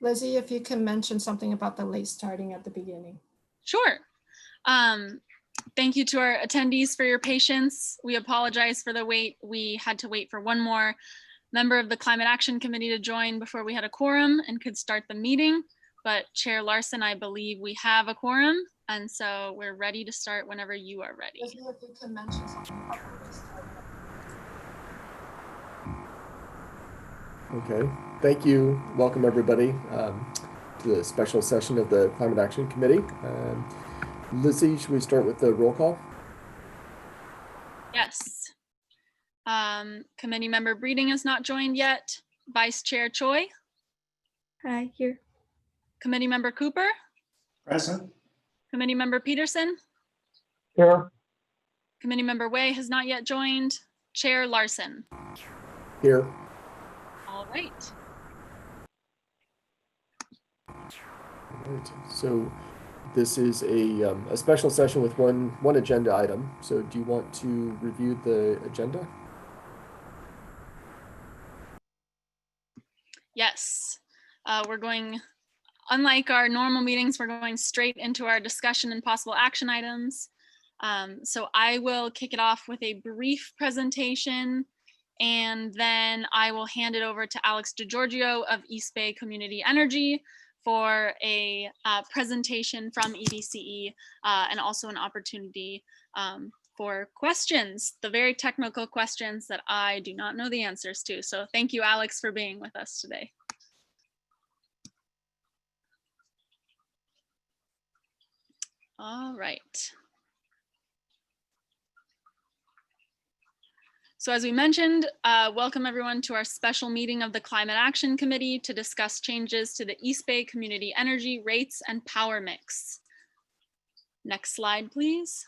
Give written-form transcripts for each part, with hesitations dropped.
Lizzie, if you can mention something about the late starting at the beginning. Sure. Thank you to our attendees for your patience. We apologize for the wait. We had to wait for one more member of the Climate Action Committee to join before we had a quorum and could start the meeting. But Chair Larson, I believe we have a quorum, and so we're ready to start whenever you are ready. Lizzie, if you can mention something about the late starting. Okay, thank you. Welcome everybody to the special session of the Climate Action Committee. Lizzie, should we start with the roll call? Yes. Committee member Breeding has not joined yet. Vice Chair Choi. Hi, here. Committee member Cooper. Present. Committee member Peterson. Here. Committee member Way has not yet joined. Chair Larson. Here. All right. All right. So this is a special session with one agenda item. So do you want to review the agenda? Yes. We're going, unlike our normal meetings, we're going straight into our discussion and possible action items. So I will kick it off with a brief presentation, and then I will hand it over to Alex DeGiorgio of East Bay Community Energy for a presentation from EBCE and also an opportunity for questions, the very technical questions that I do not know the answers to. So thank you, Alex, for being with us today. All right. So as we mentioned, welcome everyone to our special meeting of the Climate Action Committee to discuss changes to the East Bay Community Energy rates and power mix. Next slide, please.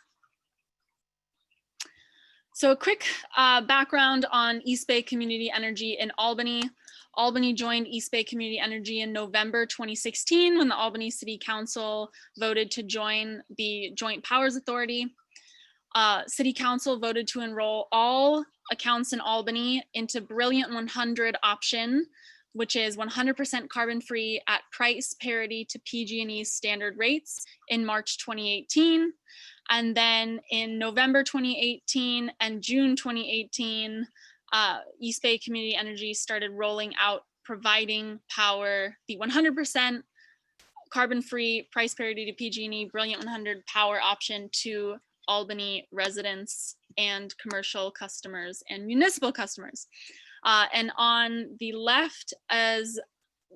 So a quick background on East Bay Community Energy in Albany. Albany joined East Bay Community Energy in November 2016 when the Albany City Council voted to join the Joint Powers Authority. City Council voted to enroll all accounts in Albany into Brilliant 100 option, which is 100% carbon free at price parity to PG&E's standard rates in March 2018. And then in November 2018 and June 2018, East Bay Community Energy started rolling out providing power, the 100% carbon-free price parity to PG&E Brilliant 100 power option to Albany residents and commercial customers and municipal customers. And on the left, as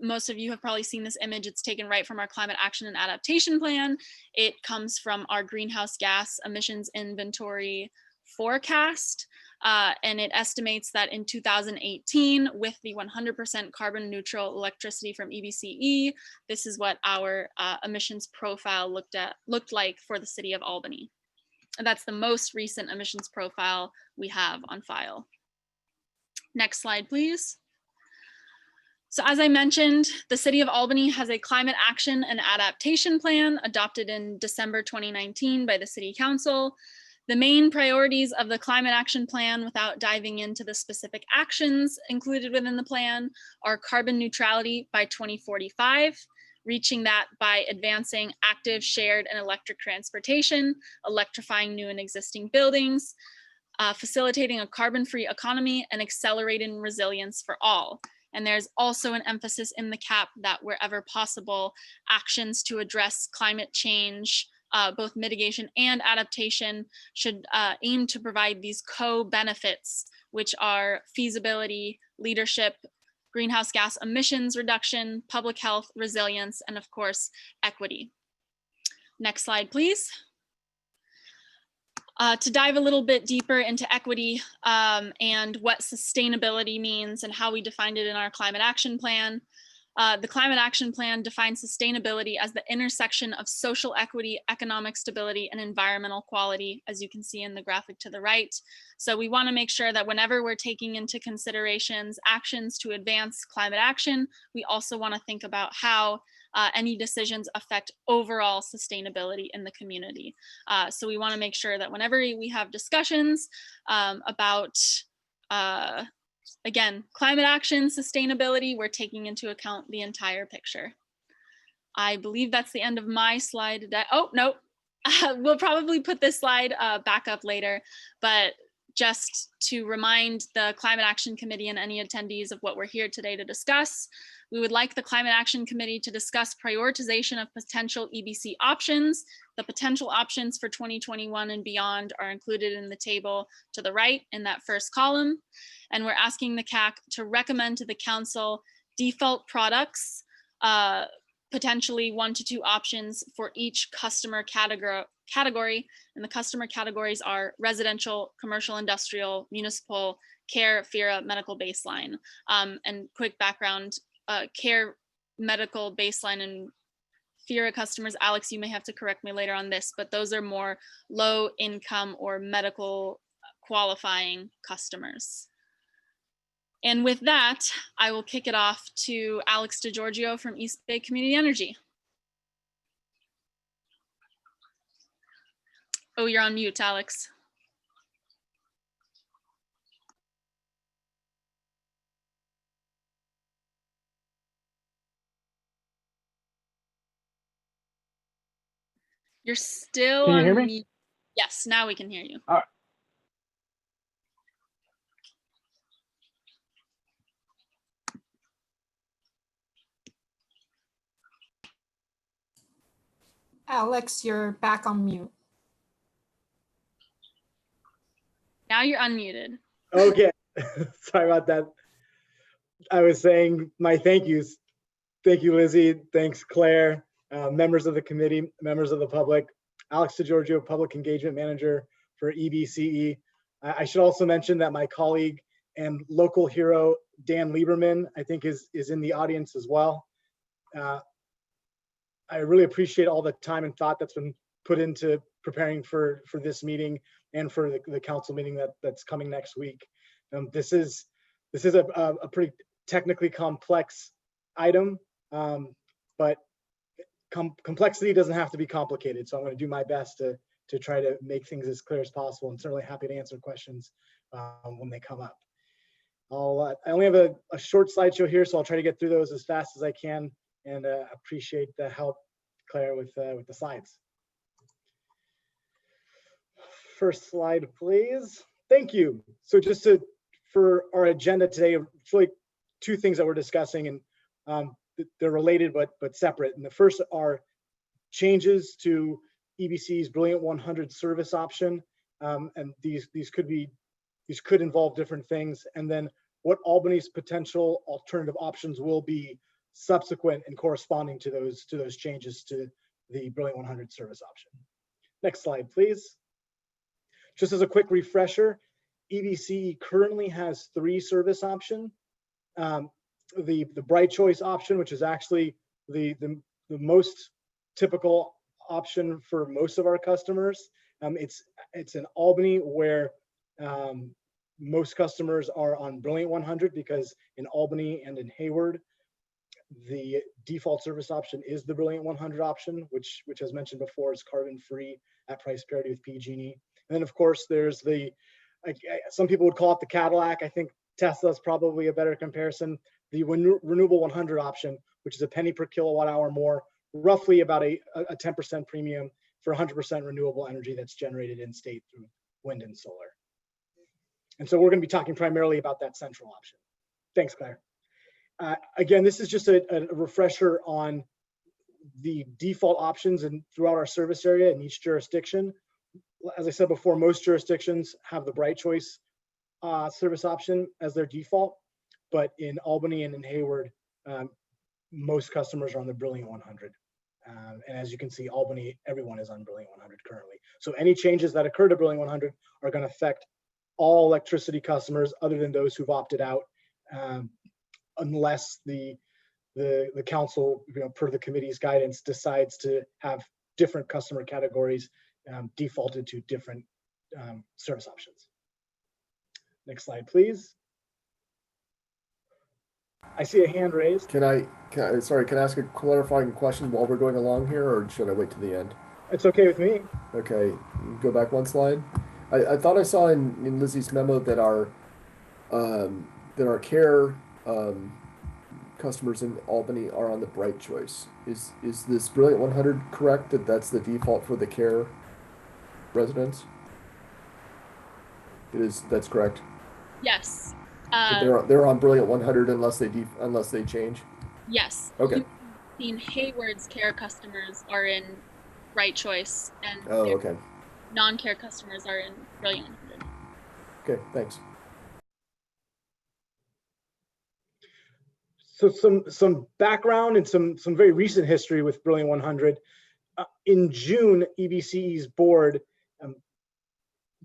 most of you have probably seen this image, it's taken right from our Climate Action and Adaptation Plan. It comes from our greenhouse gas emissions inventory forecast. And it estimates that in 2018, with the 100% carbon neutral electricity from EBCE, this is what our emissions profile looked like for the city of Albany. And that's the most recent emissions profile we have on file. Next slide, please. So as I mentioned, the city of Albany has a climate action and adaptation plan adopted in December 2019 by the city council. The main priorities of the climate action plan, without diving into the specific actions included within the plan, are carbon neutrality by 2045, reaching that by advancing active, shared, and electric transportation, electrifying new and existing buildings, facilitating a carbon-free economy, and accelerating resilience for all. And there's also an emphasis in the CAP that wherever possible, actions to address climate change, both mitigation and adaptation, should aim to provide these co-benefits, which are feasibility, leadership, greenhouse gas emissions reduction, public health, resilience, and of course, equity. Next slide, please. To dive a little bit deeper into equity and what sustainability means and how we defined it in our climate action plan. The climate action plan defines sustainability as the intersection of social equity, economic stability, and environmental quality, as you can see in the graphic to the right. So we want to make sure that whenever we're taking into considerations actions to advance climate action, we also want to think about how any decisions affect overall sustainability in the community. So we want to make sure that whenever we have discussions about Again, climate action, sustainability, we're taking into account the entire picture. I believe that's the end of my slide deck. Oh, no, we'll probably put this slide back up later, but just to remind the Climate Action Committee and any attendees of what we're here today to discuss, we would like the Climate Action Committee to discuss prioritization of potential EBC options. The potential options for 2021 and beyond are included in the table to the right in that first column. And we're asking the CAC to recommend to the council default products, potentially 1 to 2 options for each customer category. And the customer categories are residential, commercial, industrial, municipal, care, FERA, medical baseline. And quick background, care, medical baseline, and FERA customers, Alex, you may have to correct me later on this, but those are more low income or medical qualifying customers. And with that, I will kick it off to Alex DeGiorgio from East Bay Community Energy. Oh, you're on mute, Alex. You're still Can you on hear me? mute. Yes, now we can hear you. All right. Alex, you're back on mute. Now you're unmuted. Okay, sorry about that. I was saying my thank yous. Thank you, Lizzie. Thanks, Claire, members of the committee, members of the public. Alex DeGiorgio, Public Engagement Manager for EBCE. I should also mention that my colleague and local hero, Dan Lieberman, I think is in the audience as well. I really appreciate all the time and thought that's been put into preparing for this meeting and for the council meeting that's coming next week. This is a pretty technically complex item, but complexity doesn't have to be complicated. So I'm going to do my best to try to make things as clear as possible, and certainly happy to answer questions when they come up. I only have a short slideshow here, so I'll try to get through those as fast as I can, and appreciate the help, Claire, with the slides. First slide, please. Thank you. So just for our agenda today, it's really 2 things that we're discussing, and they're related but separate. And the first are changes to EBC's Brilliant 100 service option, and these could involve different things. And then what Albany's potential alternative options will be subsequent and corresponding to those changes to the Brilliant 100 service option. Next slide, please. Just as a quick refresher, EBCE currently has 3 service options. The Bright Choice option, which is actually the most typical option for most of our customers. It's in Albany, where most customers are on Brilliant 100, because in Albany and in Hayward, the default service option is the Brilliant 100 option, which as mentioned before is carbon free at price parity with PG&E. And then of course there's some people would call it the Cadillac. I think Tesla's probably a better comparison. The Renewable 100 option, which is a penny per kilowatt hour more, roughly about a 10% premium for 100% renewable energy that's generated in state through wind and solar. And so we're going to be talking primarily about that central option. Thanks, Claire. Again, this is just a refresher on the default options and throughout our service area in each jurisdiction. As I said before, most jurisdictions have the Bright Choice service option as their default, but in Albany and in Hayward, most customers are on the Brilliant 100. And as you can see, Albany, everyone is on Brilliant 100 currently. So any changes that occur to Brilliant 100 are going to affect all electricity customers other than those who've opted out, unless the council, per the committee's guidance, decides to have different customer categories defaulted to different service options. Next slide, please. I see a hand raised. Can I ask a clarifying question while we're going along here, or should I wait to the end? It's okay with me. Okay, go back one slide. I thought I saw in Lizzie's memo that our that our care customers in Albany are on the Bright Choice. Is this Brilliant 100 correct that that's the default for the care residents? That's correct. Yes. So they're on Brilliant 100 unless they change. Yes. Okay. In Hayward's care customers are in Right Choice, and Oh, okay. non-care customers are in Brilliant 100. Okay, thanks. So some background and some very recent history with Brilliant 100. In June, EBCE's board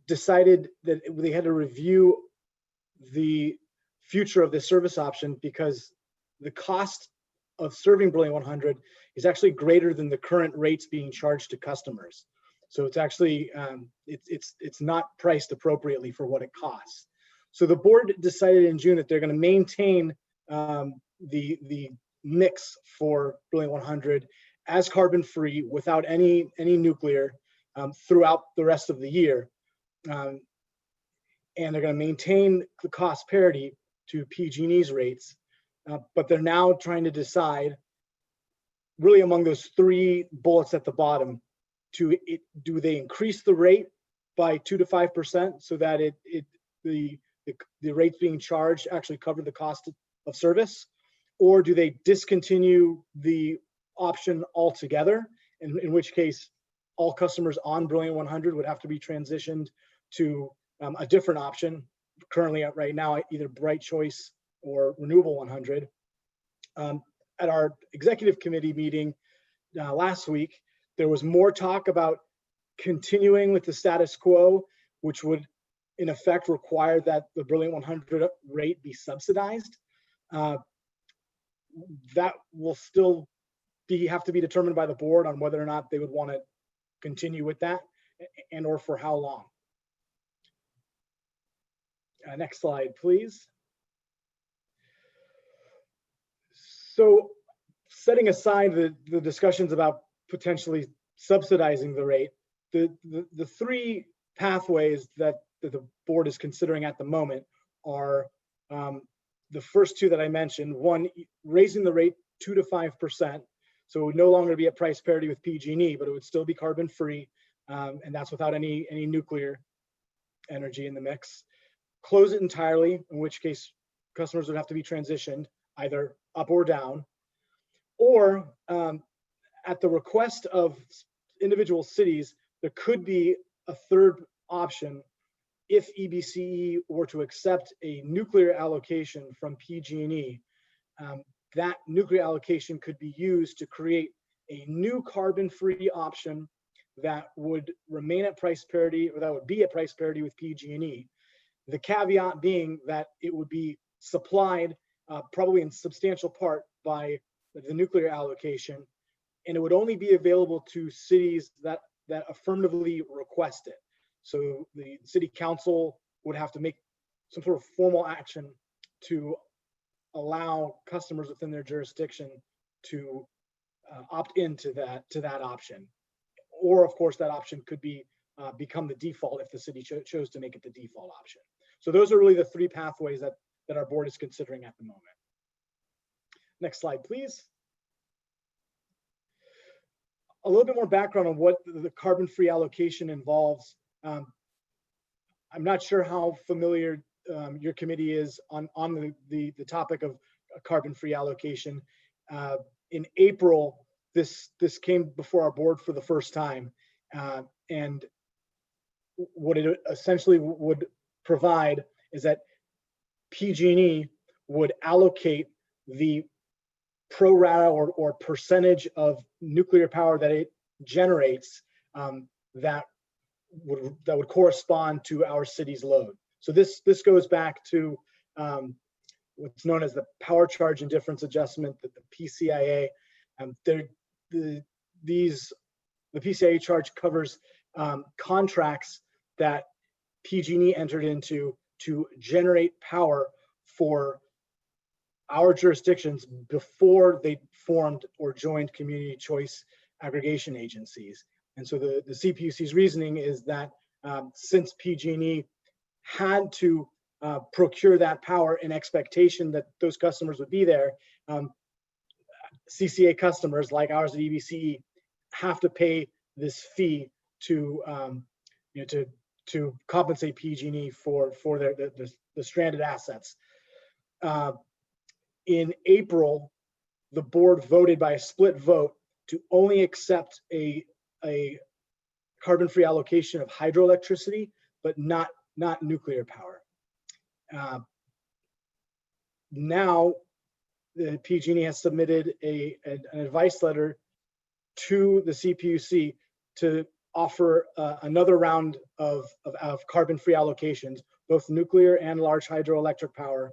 decided that they had to review the future of the service option because the cost of serving Brilliant 100 is actually greater than the current rates being charged to customers. So it's actually it's not priced appropriately for what it costs. So the board decided in June that they're going to maintain the mix for Brilliant 100 as carbon free without any nuclear throughout the rest of the year. And they're going to maintain the cost parity to PG&E's rates, but they're now trying to decide, really among those three bullets at the bottom, do they increase the rate by 2 to 5% so that the rates being charged actually cover the cost of service, or do they discontinue the option altogether, in which case all customers on Brilliant 100 would have to be transitioned to a different option, currently right now either Bright Choice or Renewable 100. At our executive committee meeting last week, there was more talk about continuing with the status quo, which would in effect require that the Brilliant 100 rate be subsidized. That will still have to be determined by the board on whether or not they would want to continue with that and or for how long. Next slide, please. So setting aside the discussions about potentially subsidizing the rate, the three pathways that the board is considering at the moment are the first two that I mentioned. One, raising the rate 2 to 5%. So it would no longer be at price parity with PG&E, but it would still be carbon free. And that's without any nuclear energy in the mix. Close it entirely, in which case customers would have to be transitioned either up or down, or at the request of individual cities, there could be a third option if EBCE were to accept a nuclear allocation from PG&E. That nuclear allocation could be used to create a new carbon-free option that would remain at price parity, or that would be at price parity with PG&E. The caveat being that it would be supplied probably in substantial part by the nuclear allocation, and it would only be available to cities that affirmatively request it. So the city council would have to make some sort of formal action to allow customers within their jurisdiction to opt into that option. Or of course that option could be become the default if the city chose to make it the default option. So those are really the three pathways that our board is considering at the moment. Next slide, please. A little bit more background on what the carbon-free allocation involves. I'm not sure how familiar your committee is on the topic of carbon-free allocation. In April, this came before our board for the first time, and what it essentially would provide is that PG&E would allocate the pro rata or percentage of nuclear power that it generates that would correspond to our city's load. So this goes back to what's known as the power charge indifference adjustment, the PCIA. The PCIA charge covers contracts that PG&E entered into to generate power for our jurisdictions before they formed or joined community choice aggregation agencies. And so the CPUC's reasoning is that since PG&E had to procure that power in expectation that those customers would be there, CCA customers like ours at EBCE have to pay this fee to to compensate PG&E for the stranded assets. In April, the board voted by a split vote to only accept a carbon-free allocation of hydroelectricity, but not nuclear power. Now, the PG&E has submitted an advice letter to the CPUC to offer another round of carbon-free allocations, both nuclear and large hydroelectric power,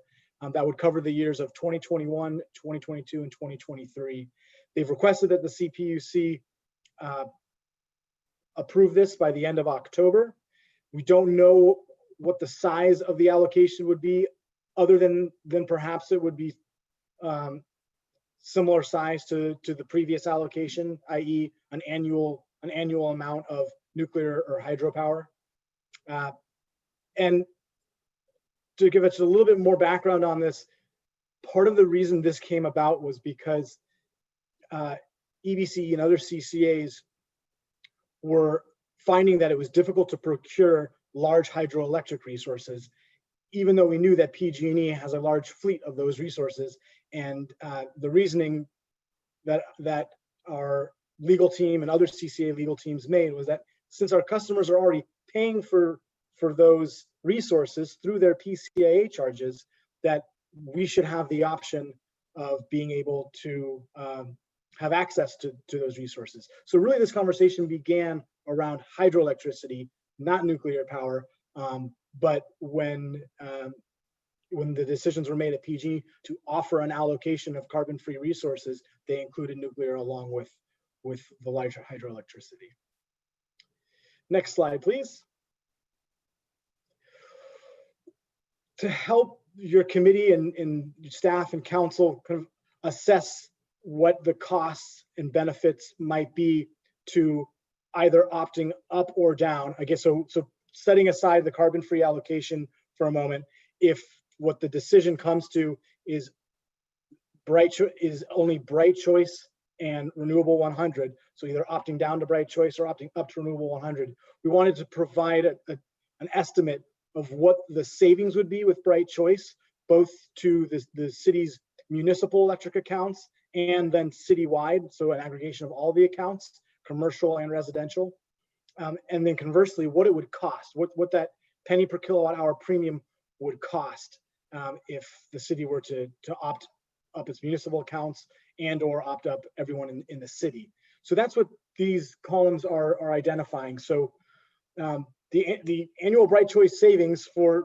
that would cover the years of 2021, 2022, and 2023. They've requested that the CPUC approve this by the end of October. We don't know what the size of the allocation would be, other than perhaps it would be similar size to the previous allocation, i.e. an annual amount of nuclear or hydropower. And to give us a little bit more background on this, part of the reason this came about was because EBCE and other CCAs were finding that it was difficult to procure large hydroelectric resources, even though we knew that PG&E has a large fleet of those resources. And the reasoning that our legal team and other CCA legal teams made was that since our customers are already paying for those resources through their PCIA charges, that we should have the option of being able to have access to those resources. So really this conversation began around hydroelectricity, not nuclear power. But when the decisions were made at PG to offer an allocation of carbon-free resources, they included nuclear along with the large hydroelectricity. Next slide, please. To help your committee and staff and council kind of assess what the costs and benefits might be to either opting up or down, I guess, so setting aside the carbon-free allocation for a moment, if what the decision comes to is only Bright Choice and Renewable 100, so either opting down to Bright Choice or opting up to Renewable 100, we wanted to provide an estimate of what the savings would be with Bright Choice, both to the city's municipal electric accounts and then citywide, so an aggregation of all the accounts, commercial and residential. And then conversely, what it would cost, what that penny per kilowatt hour premium would cost if the city were to opt up its municipal accounts and or opt up everyone in the city. So that's what these columns are identifying. So the annual Bright Choice savings for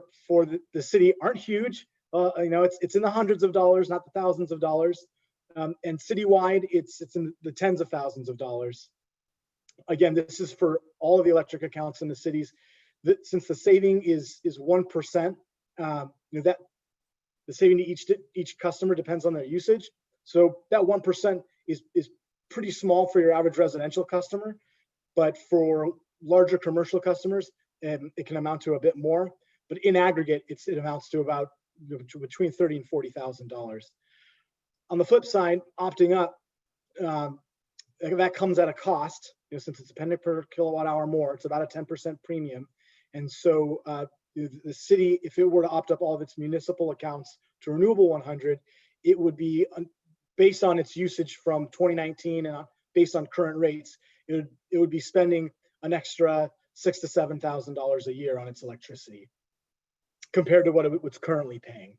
the city aren't huge. It's in the hundreds of dollars, not the thousands of dollars. And citywide, it's in the tens of thousands of dollars. Again, this is for all of the electric accounts in the cities. Since the saving is 1%, that the saving to each customer depends on their usage. So that 1% is pretty small for your average residential customer, but for larger commercial customers, it can amount to a bit more. But in aggregate, it amounts to about between $30,000 and $40,000. On the flip side, opting up, that comes at a cost. Since it's a penny per kilowatt hour more, it's about a 10% premium. And so the city, if it were to opt up all of its municipal accounts to Renewable 100, it would be based on its usage from 2019 and based on current rates, it would be spending an extra $6,000 to $7,000 a year on its electricity compared to what it's currently paying.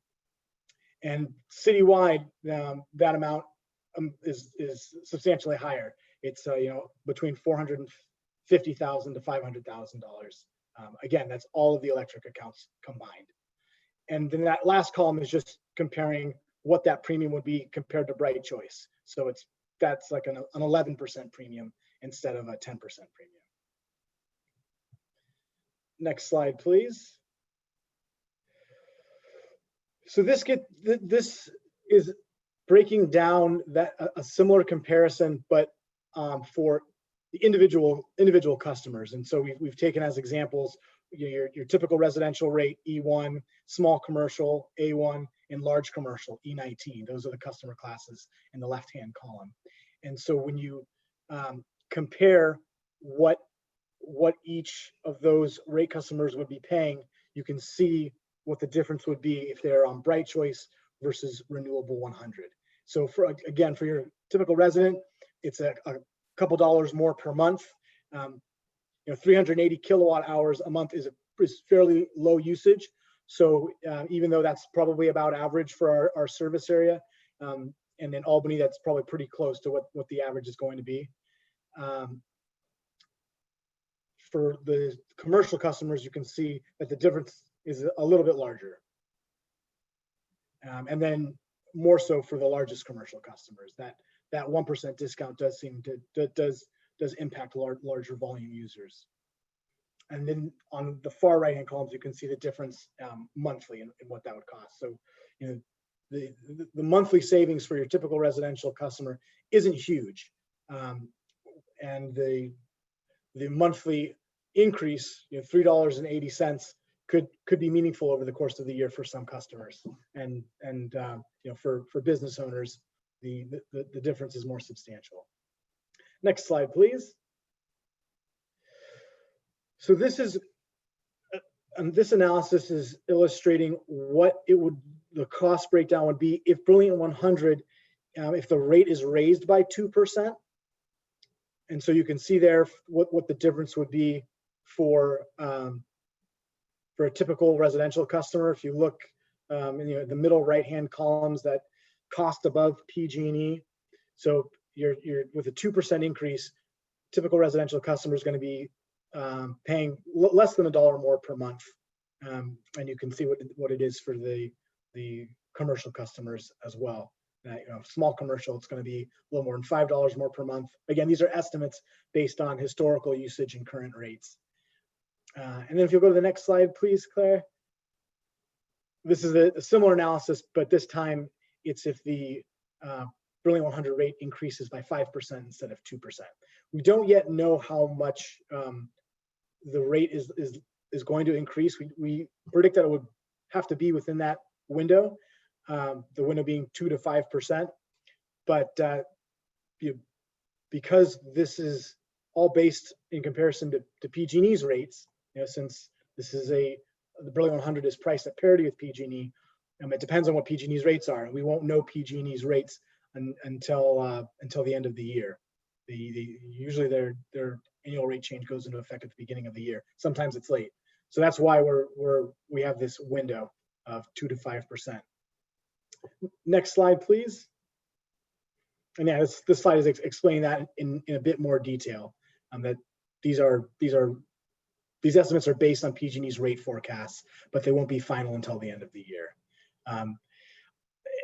And citywide, that amount is substantially higher. It's between $450,000 to $500,000. Again, that's all of the electric accounts combined. And then that last column is just comparing what that premium would be compared to Bright Choice. So that's like an 11% premium instead of a 10% premium. Next slide, please. So this is breaking down a similar comparison, but for the individual customers. And so we've taken as examples your typical residential rate, E1, small commercial, A1, and large commercial, E19. Those are the customer classes in the left-hand column. And so when you compare what each of those rate customers would be paying, you can see what the difference would be if they're on Bright Choice versus Renewable 100. So again, for your typical resident, it's a couple dollars more per month. 380 kilowatt hours a month is fairly low usage. So even though that's probably about average for our service area, and in Albany, that's probably pretty close to what the average is going to be. For the commercial customers, you can see that the difference is a little bit larger. And then more so for the largest commercial customers, that 1% discount does seem to does impact larger volume users. And then on the far right-hand columns, you can see the difference monthly in what that would cost. So, the monthly savings for your typical residential customer isn't huge, and the monthly increase, $3.80, could be meaningful over the course of the year for some customers, and for business owners, the difference is more substantial. Next slide, please. So this analysis is illustrating what the cost breakdown would be if Brilliant 100, if the rate is raised by 2%. And so you can see there what the difference would be for a typical residential customer. If you look in the middle right-hand columns, that cost above PG&E. So you're with a 2% increase, typical residential customer is going to be paying less than $1 more per month, and you can see what it is for the commercial customers as well. Small commercial, it's going to be a little more than $5 more per month. Again, these are estimates based on historical usage and current rates. And then if you'll go to the next slide, please, Claire. This is a similar analysis, but this time it's if the Brilliant 100 rate increases by 5% instead of 2%. We don't yet know how much the rate is going to increase. We predict that it would have to be within that window, the window being 2 to 5%. But because this is all based in comparison to PG&E's rates, since this is the Brilliant 100 is priced at parity with PG&E, it depends on what PG&E's rates are. We won't know PG&E's rates until the end of the year. Usually their annual rate change goes into effect at the beginning of the year. Sometimes it's late. So that's why we have this window of 2 to 5%. Next slide, please. And yeah, this slide is explaining that in a bit more detail. That these estimates are based on PG&E's rate forecasts, but they won't be final until the end of the year.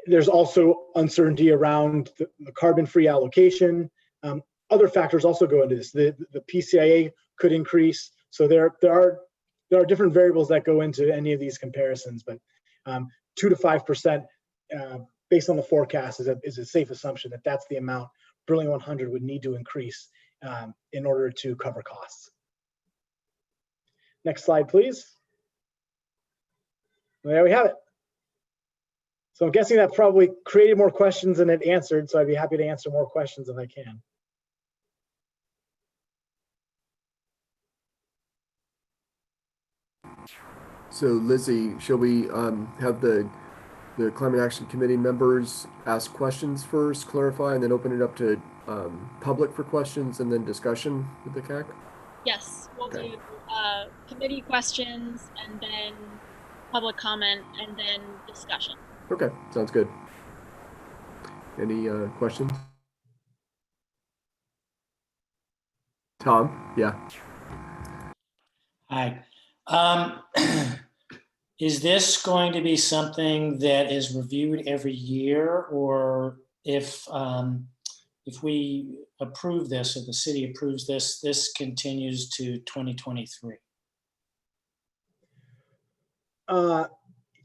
There's also uncertainty around the carbon-free allocation. Other factors also go into this. The PCIA could increase. So there are different variables that go into any of these comparisons, but 2 to 5% based on the forecast is a safe assumption that that's the amount Brilliant 100 would need to increase in order to cover costs. Next slide, please. There we have it. So I'm guessing that probably created more questions than it answered, so I'd be happy to answer more questions if I can. So Lizzie, shall we have the Climate Action Committee members ask questions first, clarify, and then open it up to public for questions and then discussion with the CAC? Yes, we'll Okay. do committee questions and then public comment and then discussion. Okay, sounds good. Any questions? Tom? Yeah. Hi. Is this going to be something that is reviewed every year, or if we approve this, or the city approves this, this continues to 2023?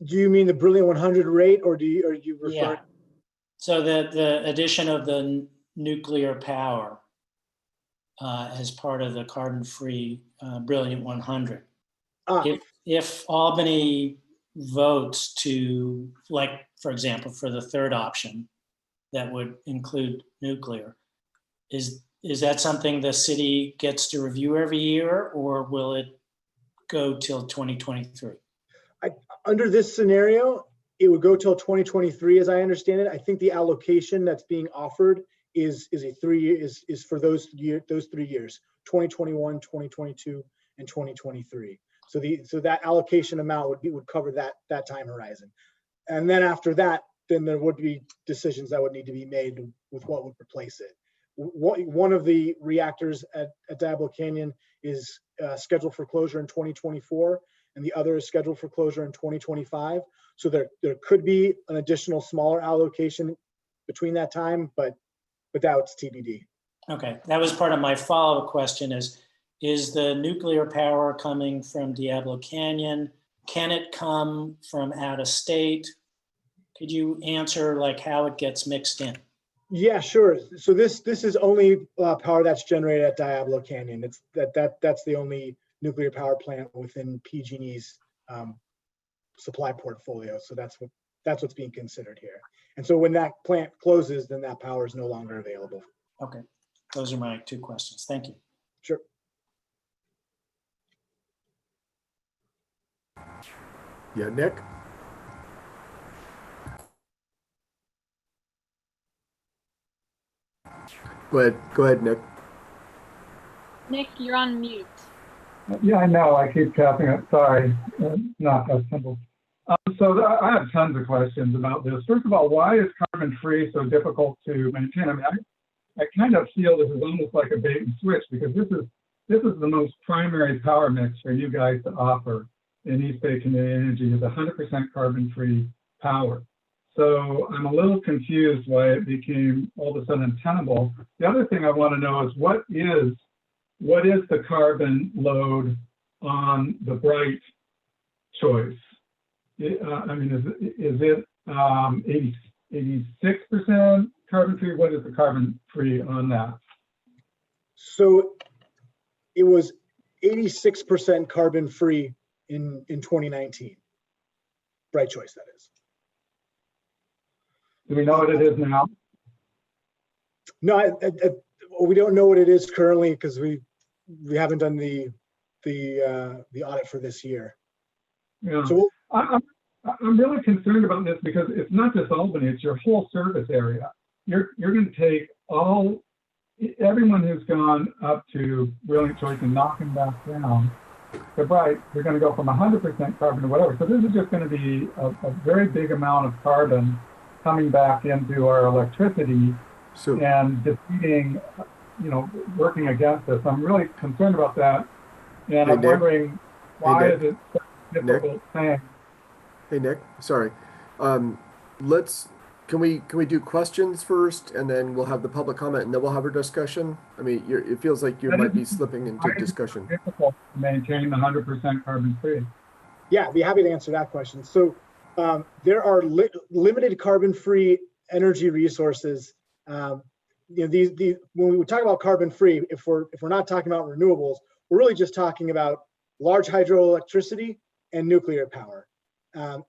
Do you mean the Brilliant 100 rate, or are you referring? Yeah. So the addition of the nuclear power as part of the carbon-free Brilliant 100. If Albany votes to, like, for example, for the third option, that would include nuclear, is that something the city gets to review every year, or will it go till 2023? Under this scenario, it would go till 2023, as I understand it. I think the allocation that's being offered is for those 3 years, 2021, 2022, and 2023. So that allocation amount would cover that time horizon. And then after that, then there would be decisions that would need to be made with what would replace it. One of the reactors at Diablo Canyon is scheduled for closure in 2024, and the other is scheduled for closure in 2025. So there could be an additional smaller allocation between that time, but that's TBD. Okay, that was part of my follow-up question is the nuclear power coming from Diablo Canyon? Can it come from out of state? Could you answer like how it gets mixed in? Yeah, sure. So this is only power that's generated at Diablo Canyon. It's that's the only nuclear power plant within PG&E's supply portfolio. So that's what's being considered here. And so when that plant closes, then that power is no longer available. Okay, those are my two questions. Thank you. Sure. Yeah, Nick? Go ahead, Nick. Nick, you're on mute. Yeah, I know. I keep tapping it. Sorry, not that simple. I have tons of questions about this. First of all, why is carbon-free so difficult to maintain? I mean, I kind of feel this is almost like a bait and switch, because this is the most primary power mix for you guys to offer in East Bay Community Energy is 100% carbon-free power. So I'm a little confused why it became all of a sudden untenable. The other thing I want to know is what is the carbon load on the Bright choice? I mean, is it 86% carbon-free? What is the carbon-free on that? So it was 86% carbon-free in 2019. Bright choice, that is. Do we know what it is now? No, we don't know what it is currently because we haven't done the audit for this year. Yeah. So I'm really concerned about this because it's not just Albany; it's your whole service area. You're going to take everyone who's gone up to Brilliant Choice and knock them back down. So Bright, you're going to go from 100% carbon to whatever. So this is just going to be a very big amount of carbon coming back into our electricity and defeating, working against us. I'm really concerned about that. And I'm wondering why is it such a difficult thing? Hey, Nick, sorry. Can we do questions first, and then we'll have the public comment, and then we'll have our discussion? I mean, it feels like you might be slipping into discussion. It's difficult to maintain 100% carbon-free. Yeah, I'd be happy to answer that question. So there are limited carbon-free energy resources. When we talk about carbon-free, if we're not talking about renewables, we're really just talking about large hydroelectricity and nuclear power.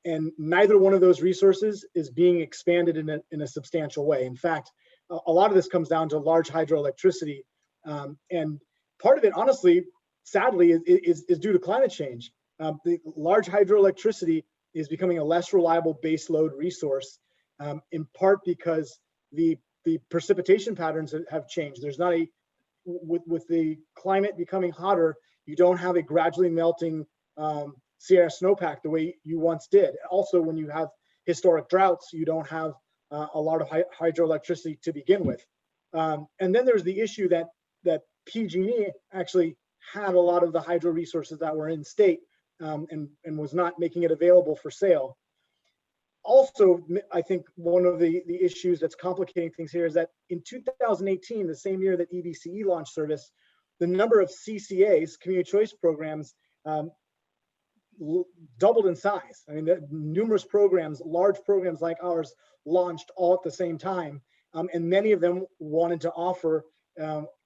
And neither one of those resources is being expanded in a substantial way. In fact, a lot of this comes down to large hydroelectricity. And part of it, honestly, sadly, is due to climate change. The large hydroelectricity is becoming a less reliable baseload resource, in part because the precipitation patterns have changed. There's not with the climate becoming hotter, you don't have a gradually melting Sierra snowpack the way you once did. Also, when you have historic droughts, you don't have a lot of hydroelectricity to begin with. And then there's the issue that PG&E actually had a lot of the hydro resources that were in state and was not making it available for sale. Also, I think one of the issues that's complicating things here is that in 2018, the same year that EBCE launched service, the number of CCAs, community choice programs, doubled in size. I mean, numerous programs, large programs like ours, launched all at the same time, and many of them wanted to offer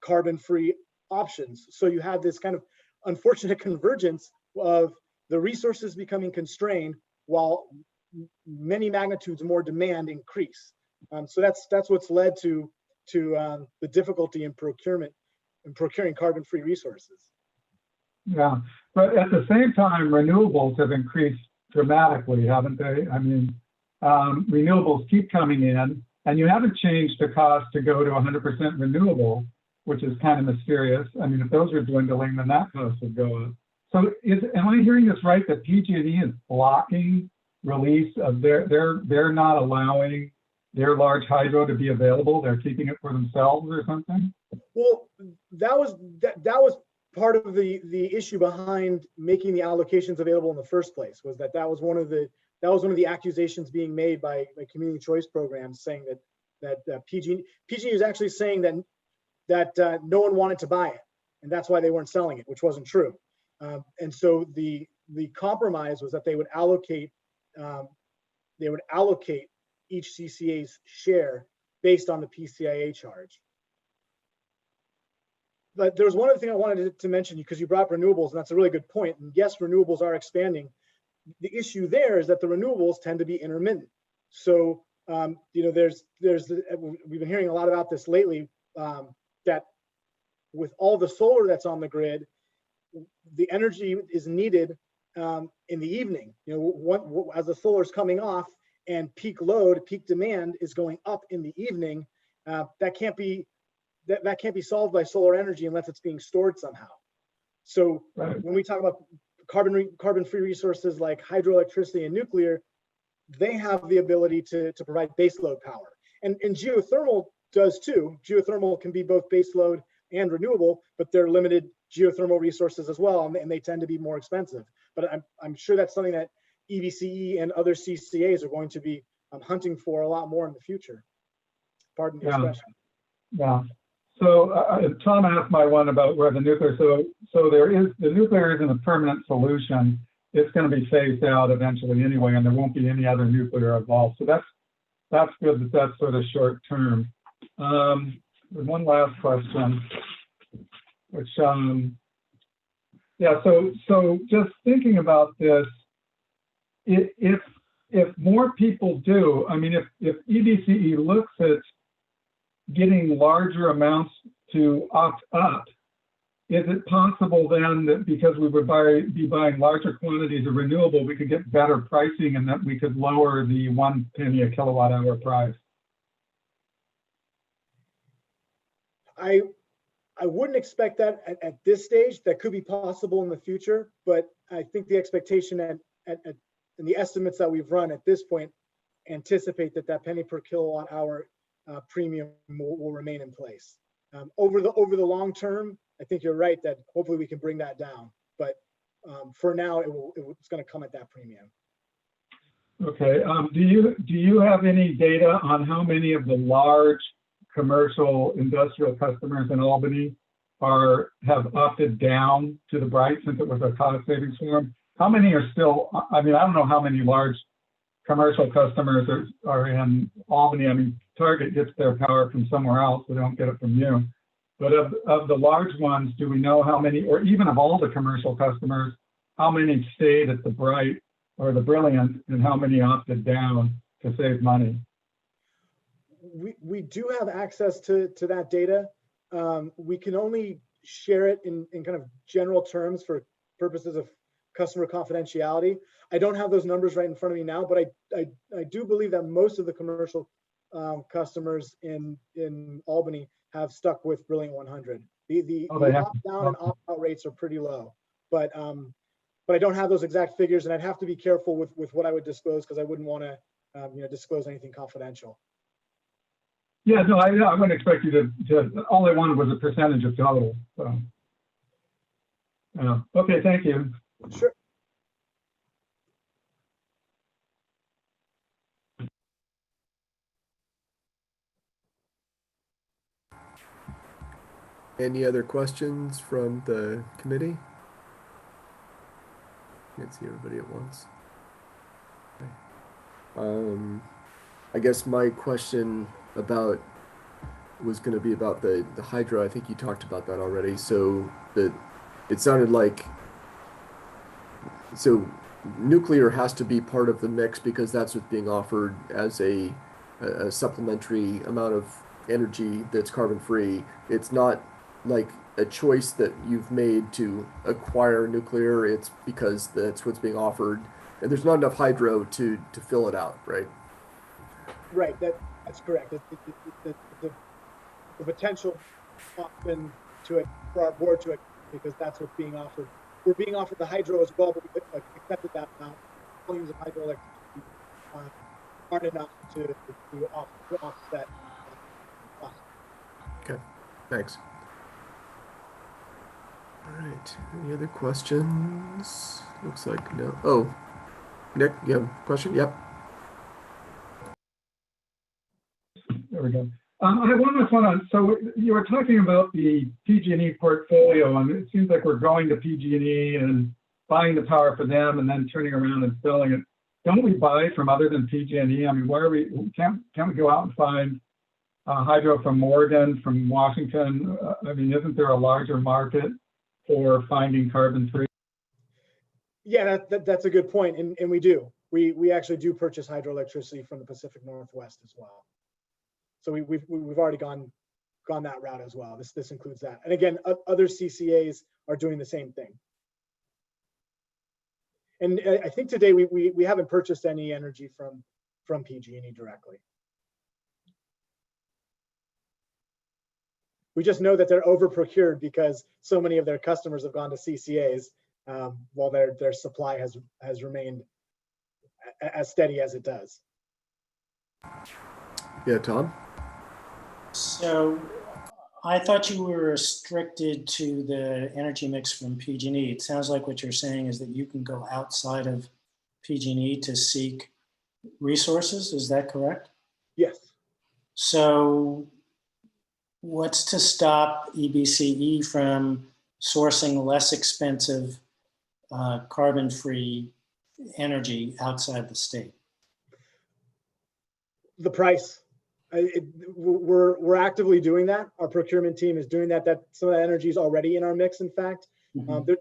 carbon-free options. So you had this kind of unfortunate convergence of the resources becoming constrained while many magnitudes more demand increase. So that's what's led to the difficulty in procuring carbon-free resources. Yeah, but at the same time, renewables have increased dramatically, haven't they? I mean, renewables keep coming in, and you haven't changed the cost to go to 100% renewable, which is kind of mysterious. I mean, if those are dwindling, then that cost would go up. So am I hearing this right, that PG&E is blocking release of they're not allowing their large hydro to be available? They're keeping it for themselves or something? Well, that was part of the issue behind making the allocations available in the first place, was that was one of the accusations being made by community choice programs, saying that PG&E is actually saying that no one wanted to buy it, and that's why they weren't selling it, which wasn't true. And so the compromise was that they would allocate each CCA's share based on the PCIA charge. But there's one other thing I wanted to mention, because you brought up renewables, and that's a really good point. And yes, renewables are expanding. The issue there is that the renewables tend to be intermittent. So we've been hearing a lot about this lately, that with all the solar that's on the grid, the energy is needed in the evening. As the solar is coming off and peak demand is going up in the evening, that can't be solved by solar energy unless it's being stored somehow. So right. When we talk about carbon-free resources like hydroelectricity and nuclear, they have the ability to provide baseload power. And geothermal does too. Geothermal can be both baseload and renewable, but they're limited geothermal resources as well, and they tend to be more expensive. But I'm sure that's something that EBCE and other CCAs are going to be hunting for a lot more in the future. Pardon the expression. Yeah. So Tom asked my one about where the nuclear. So the nuclear isn't a permanent solution. It's going to be phased out eventually anyway, and there won't be any other nuclear involved. So that's good. That's sort of short term. One last question, which So just thinking about this, if more people do, I mean, if EBCE looks at getting larger amounts to opt up, is it possible then that because we would be buying larger quantities of renewable, we could get better pricing and that we could lower the 1 penny a kilowatt hour price? I wouldn't expect that at this stage. That could be possible in the future, but I think the expectation and the estimates that we've run at this point anticipate that penny per kilowatt hour premium will remain in place. Over the long term, I think you're right that hopefully we can bring that down, but for now it's going to come at that premium. Okay. Do you have any data on how many of the large commercial industrial customers in Albany have opted down to the Bright since it was a cost savings for them? How many are still? I mean, I don't know how many large commercial customers are in Albany. I mean, Target gets their power from somewhere else. They don't get it from you. But of the large ones, do we know how many, or even of all the commercial customers, how many stayed at the Bright or the Brilliant, and how many opted down to save money? We do have access to that data. We can only share it in kind of general terms for purposes of customer confidentiality. I don't have those numbers right in front of me now, but I do believe that most of the commercial customers in Albany have stuck with Brilliant 100. The opt-down and opt-out rates are pretty low, but I don't have those exact figures, and I'd have to be careful with what I would disclose because I wouldn't want to disclose anything confidential. Yeah, no, I wouldn't expect you to. All I wanted was a percentage of total. So, okay, thank you. Sure. Any other questions from the committee? Can't see everybody at once. Okay. I guess my question was going to be about the hydro. I think you talked about that already. So it sounded like so nuclear has to be part of the mix because that's what's being offered as a supplementary amount of energy that's carbon free. It's not like a choice that you've made to acquire nuclear. It's because that's what's being offered, and there's not enough hydro to fill it out, right? Right, that's correct. The potential option to it for our board to it because that's what's being offered. We're being offered the hydro as well, but we accepted that amount. Volumes of hydroelectricity aren't enough to offset. Okay, thanks. All right, any other questions? Looks like no. Oh, Nick, you have a question? Yep. There we go. I have one last one on, so you were talking about the PG&E portfolio, and it seems like we're going to PG&E and buying the power for them and then turning around and selling it. Don't we buy from other than PG&E? I mean, can't we go out and find hydro from Oregon, from Washington? I mean, isn't there a larger market for finding carbon free? Yeah, that's a good point, and we do. We actually do purchase hydroelectricity from the Pacific Northwest as well. So we've already gone that route as well. This includes that. And again, other CCAs are doing the same thing. And I think today we haven't purchased any energy from PG&E directly. We just know that they're over procured because so many of their customers have gone to CCAs while their supply has remained as steady as it does. Yeah, Tom? So I thought you were restricted to the energy mix from PG&E. It sounds like what you're saying is that you can go outside of PG&E to seek resources. Is that correct? Yes. So what's to stop EBCE from sourcing less expensive carbon-free energy outside the state? The price. We're actively doing that. Our procurement team is doing that. That some of that energy is already in our mix. In fact,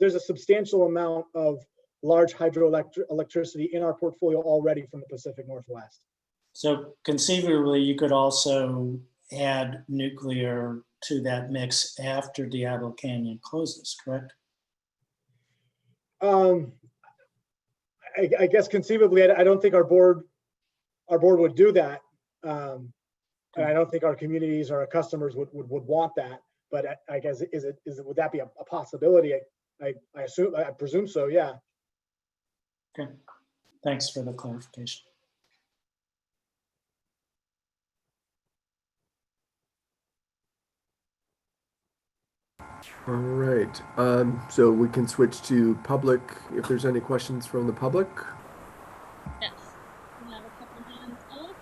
there's a substantial amount of large hydroelectricity in our portfolio already from the Pacific Northwest. So conceivably, you could also add nuclear to that mix after Diablo Canyon closes, correct? I guess conceivably, I don't think our board would do that. And I don't think our communities or our customers would want that. But I guess would that be a possibility? I presume so. Yeah. Okay. Thanks for the clarification. All right. So we can switch to public if there's any questions from the public. Yes, we have a couple hands up.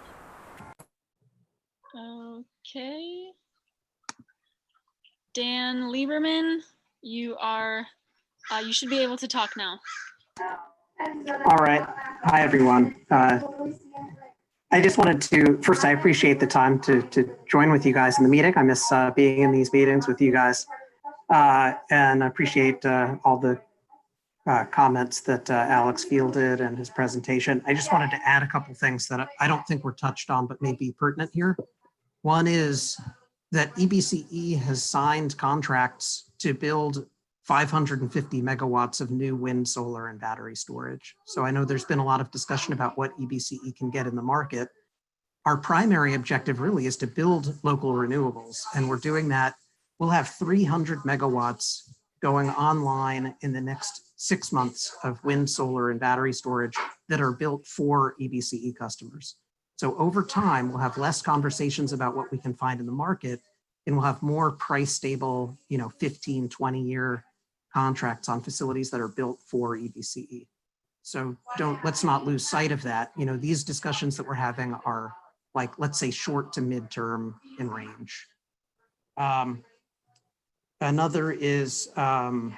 Okay. Dan Lieberman, you should be able to talk now. All right. Hi, everyone. I just wanted to, first, I appreciate the time to join with you guys in the meeting. I miss being in these meetings with you guys. And I appreciate all the comments that Alex fielded and his presentation. I just wanted to add a couple things that I don't think were touched on, but may be pertinent here. One is that EBCE has signed contracts to build 550 megawatts of new wind, solar, and battery storage. So I know there's been a lot of discussion about what EBCE can get in the market. Our primary objective really is to build local renewables, and we're doing that. We'll have 300 megawatts going online in the next 6 months of wind, solar, and battery storage that are built for EBCE customers. So over time, we'll have less conversations about what we can find in the market, and we'll have more price stable, 15, 20-year contracts on facilities that are built for EBCE. So let's not lose sight of that. These discussions that we're having are like, let's say, short to midterm in range. Another is that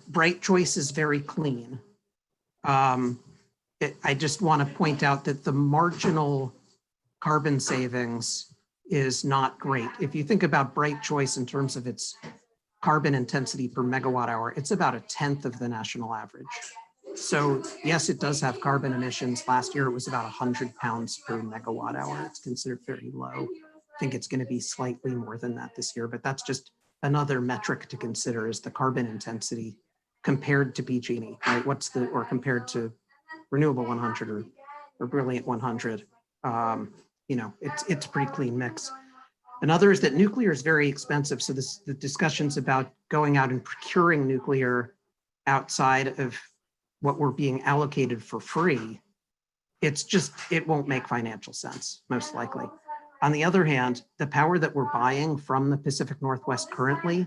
Bright Choice is very clean. I just want to point out that the marginal carbon savings is not great. If you think about Bright Choice in terms of its carbon intensity per megawatt hour, it's about 1/10 of the national average. So yes, it does have carbon emissions. Last year, it was about 100 pounds per megawatt hour. It's considered very low. I think it's going to be slightly more than that this year, but that's just another metric to consider, is the carbon intensity compared to PG&E, right? Or compared to Renewable 100 or Brilliant 100. It's a pretty clean mix. Another is that nuclear is very expensive. So the discussions about going out and procuring nuclear outside of what we're being allocated for free, it won't make financial sense, most likely. On the other hand, the power that we're buying from the Pacific Northwest currently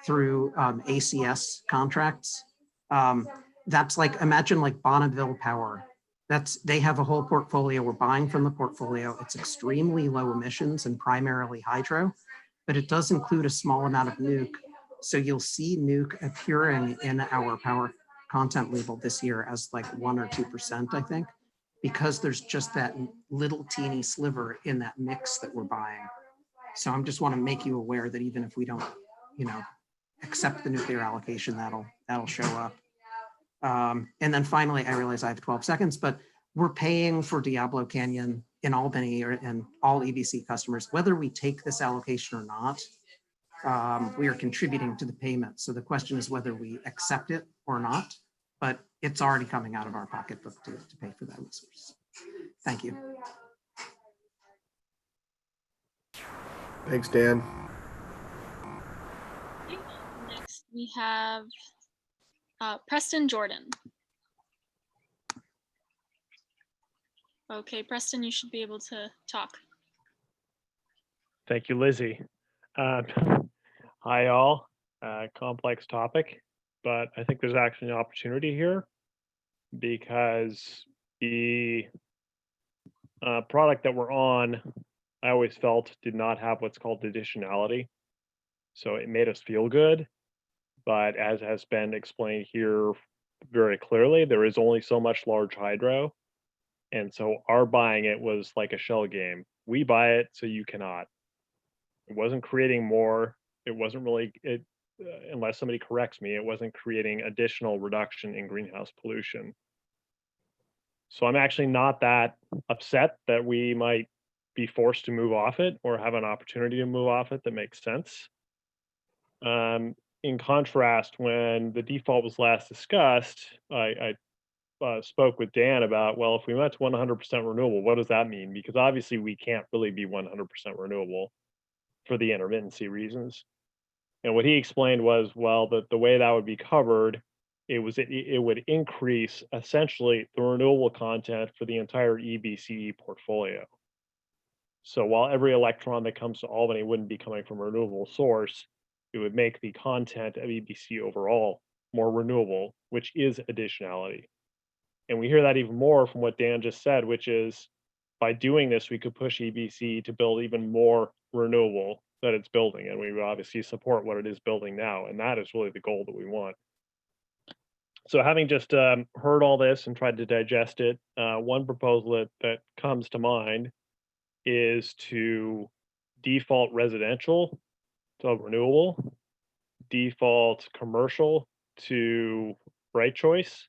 through ACS contracts, that's like, imagine like Bonneville Power. They have a whole portfolio. We're buying from the portfolio. It's extremely low emissions and primarily hydro, but it does include a small amount of nuke. So you'll see nuke appearing in our power content label this year as like 1 or 2%, I think, because there's just that little teeny sliver in that mix that we're buying. So I just want to make you aware that even if we don't, accept the nuclear allocation, that'll show up. And then finally, I realize I have 12 seconds, but we're paying for Diablo Canyon in Albany and all EBC customers, whether we take this allocation or not, we are contributing to the payment. So the question is whether we accept it or not, but it's already coming out of our pocketbook to pay for that resource. Thank you. Thanks, Dan. Next, we have Preston Jordan. Okay, Preston, you should be able to talk. Thank you, Lizzie. Hi, all. Complex topic, but I think there's actually an opportunity here because the product that we're on, I always felt did not have what's called additionality. So it made us feel good, but as has been explained here very clearly, there is only so much large hydro. And so our buying it was like a shell game. We buy it so you cannot. It wasn't creating more. It wasn't really, unless somebody corrects me, it wasn't creating additional reduction in greenhouse pollution. So I'm actually not that upset that we might be forced to move off it or have an opportunity to move off it that makes sense. In contrast, when the default was last discussed, I spoke with Dan about, well, if we went to 100% renewable, what does that mean? Because obviously we can't really be 100% renewable for the intermittency reasons. And what he explained was, well, the way that would be covered, it would increase essentially the renewable content for the entire EBCE portfolio. So while every electron that comes to Albany wouldn't be coming from a renewable source, it would make the content of EBC overall more renewable, which is additionality. And we hear that even more from what Dan just said, which is by doing this, we could push EBC to build even more renewable that it's building. And we would obviously support what it is building now. And that is really the goal that we want. So having just heard all this and tried to digest it, one proposal that comes to mind is to default residential to renewable, default commercial to bright choice,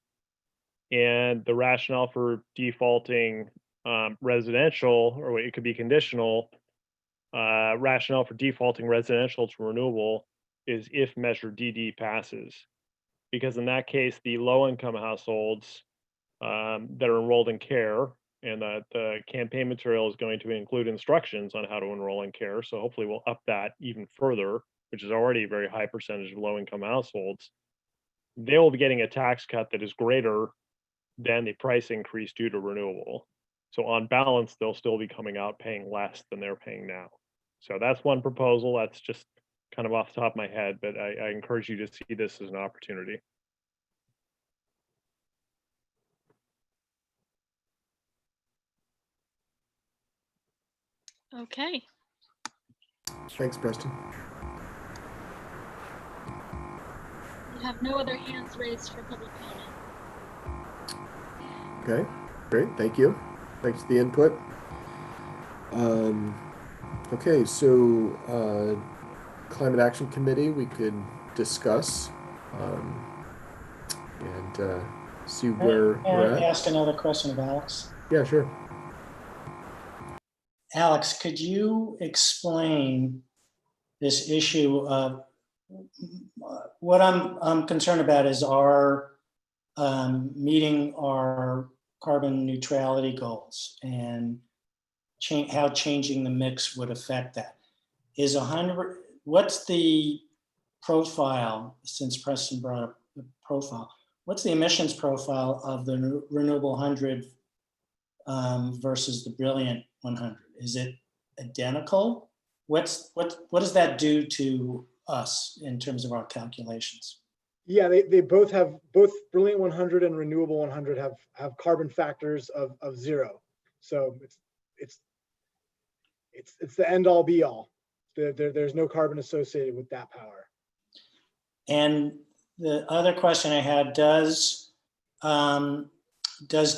and the rationale for defaulting residential, or it could be conditional, rationale for defaulting residential to renewable is if measure DD passes. Because in that case, the low-income households that are enrolled in care, and the campaign material is going to include instructions on how to enroll in care. So hopefully we'll up that even further, which is already a very high percentage of low-income households. They will be getting a tax cut that is greater than the price increase due to renewable. So on balance, they'll still be coming out paying less than they're paying now. So that's one proposal. That's just kind of off the top of my head, but I encourage you to see this as an opportunity. Okay. Thanks, Preston. We have no other hands raised for public comment. Okay, great, thank you. Thanks for the input. Okay, so Climate Action Committee, we could discuss and see where Can we're I at. ask another question of Alex? Yeah, sure. Alex, could you explain this issue of what I'm concerned about is our meeting our carbon neutrality goals and how changing the mix would affect that. Is 100, what's the profile, since Preston brought up the profile, what's the emissions profile of the renewable 100 versus the brilliant 100? Is it identical? What does that do to us in terms of our calculations? Yeah, they both Brilliant 100 and Renewable 100 have carbon factors of 0. So it's the end all be all. There's no carbon associated with that power. And the other question I had, does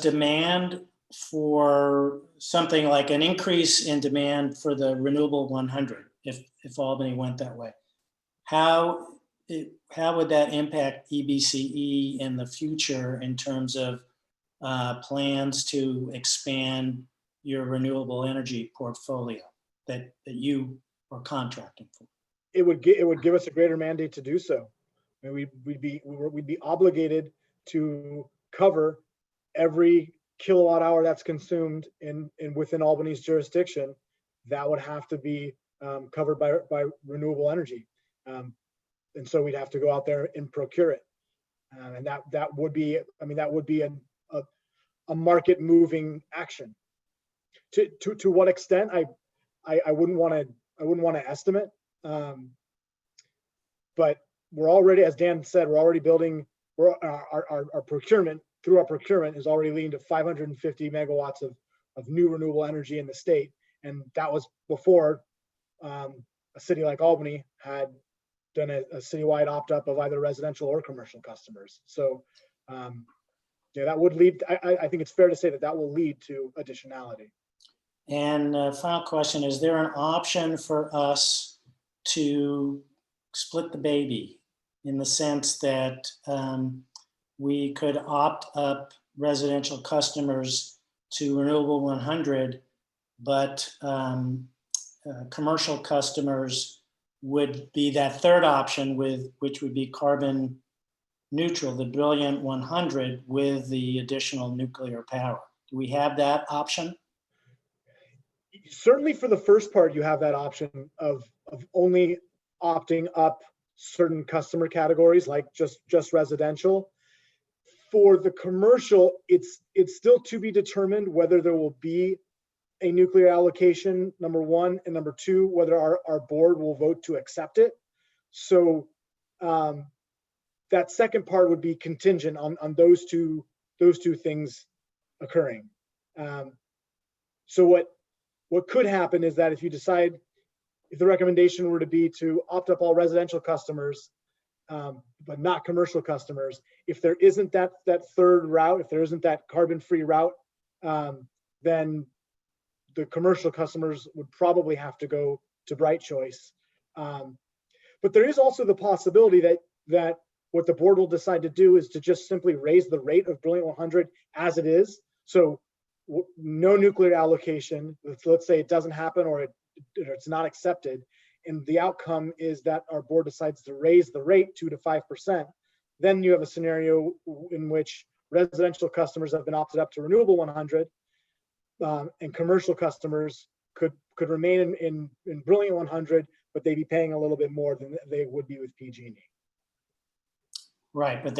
demand for something like an increase in demand for the Renewable 100, if Albany went that way, how would that impact EBCE in the future in terms of plans to expand your renewable energy portfolio that you are contracting for? It would give us a greater mandate to do so. I mean, we'd be obligated to cover every kilowatt hour that's consumed within Albany's jurisdiction. That would have to be covered by renewable energy. And so we'd have to go out there and procure it. And that would be a market moving action. To what extent, I wouldn't want to estimate. But we're already, as Dan said, we're already building, our procurement, through our procurement, is already leading to 550 megawatts of new renewable energy in the state. And that was before a city like Albany had done a citywide opt-up of either residential or commercial customers. So yeah, that would lead, I think it's fair to say that will lead to additionality. And final question, is there an option for us to split the baby in the sense that we could opt up residential customers to Renewable 100, but commercial customers would be that third option, which would be carbon neutral, the Brilliant 100 with the additional nuclear power? Do we have that option? Certainly for the first part, you have that option of only opting up certain customer categories, like just residential. For the commercial, it's still to be determined whether there will be a nuclear allocation, number one, and number two, whether our board will vote to accept it. So that second part would be contingent on those two things occurring. So what could happen is that if you decide, if the recommendation were to be to opt up all residential customers, but not commercial customers, if there isn't that third route, if there isn't that carbon-free route, then the commercial customers would probably have to go to Bright Choice. But there is also the possibility that what the board will decide to do is to just simply raise the rate of Brilliant 100 as it is. So no nuclear allocation. Let's say it doesn't happen, or it's not accepted, and the outcome is that our board decides to raise the rate 2 to 5%. Then you have a scenario in which residential customers have been opted up to Renewable 100, and commercial customers could remain in Brilliant 100, but they'd be paying a little bit more than they would be with PG&E. Right, but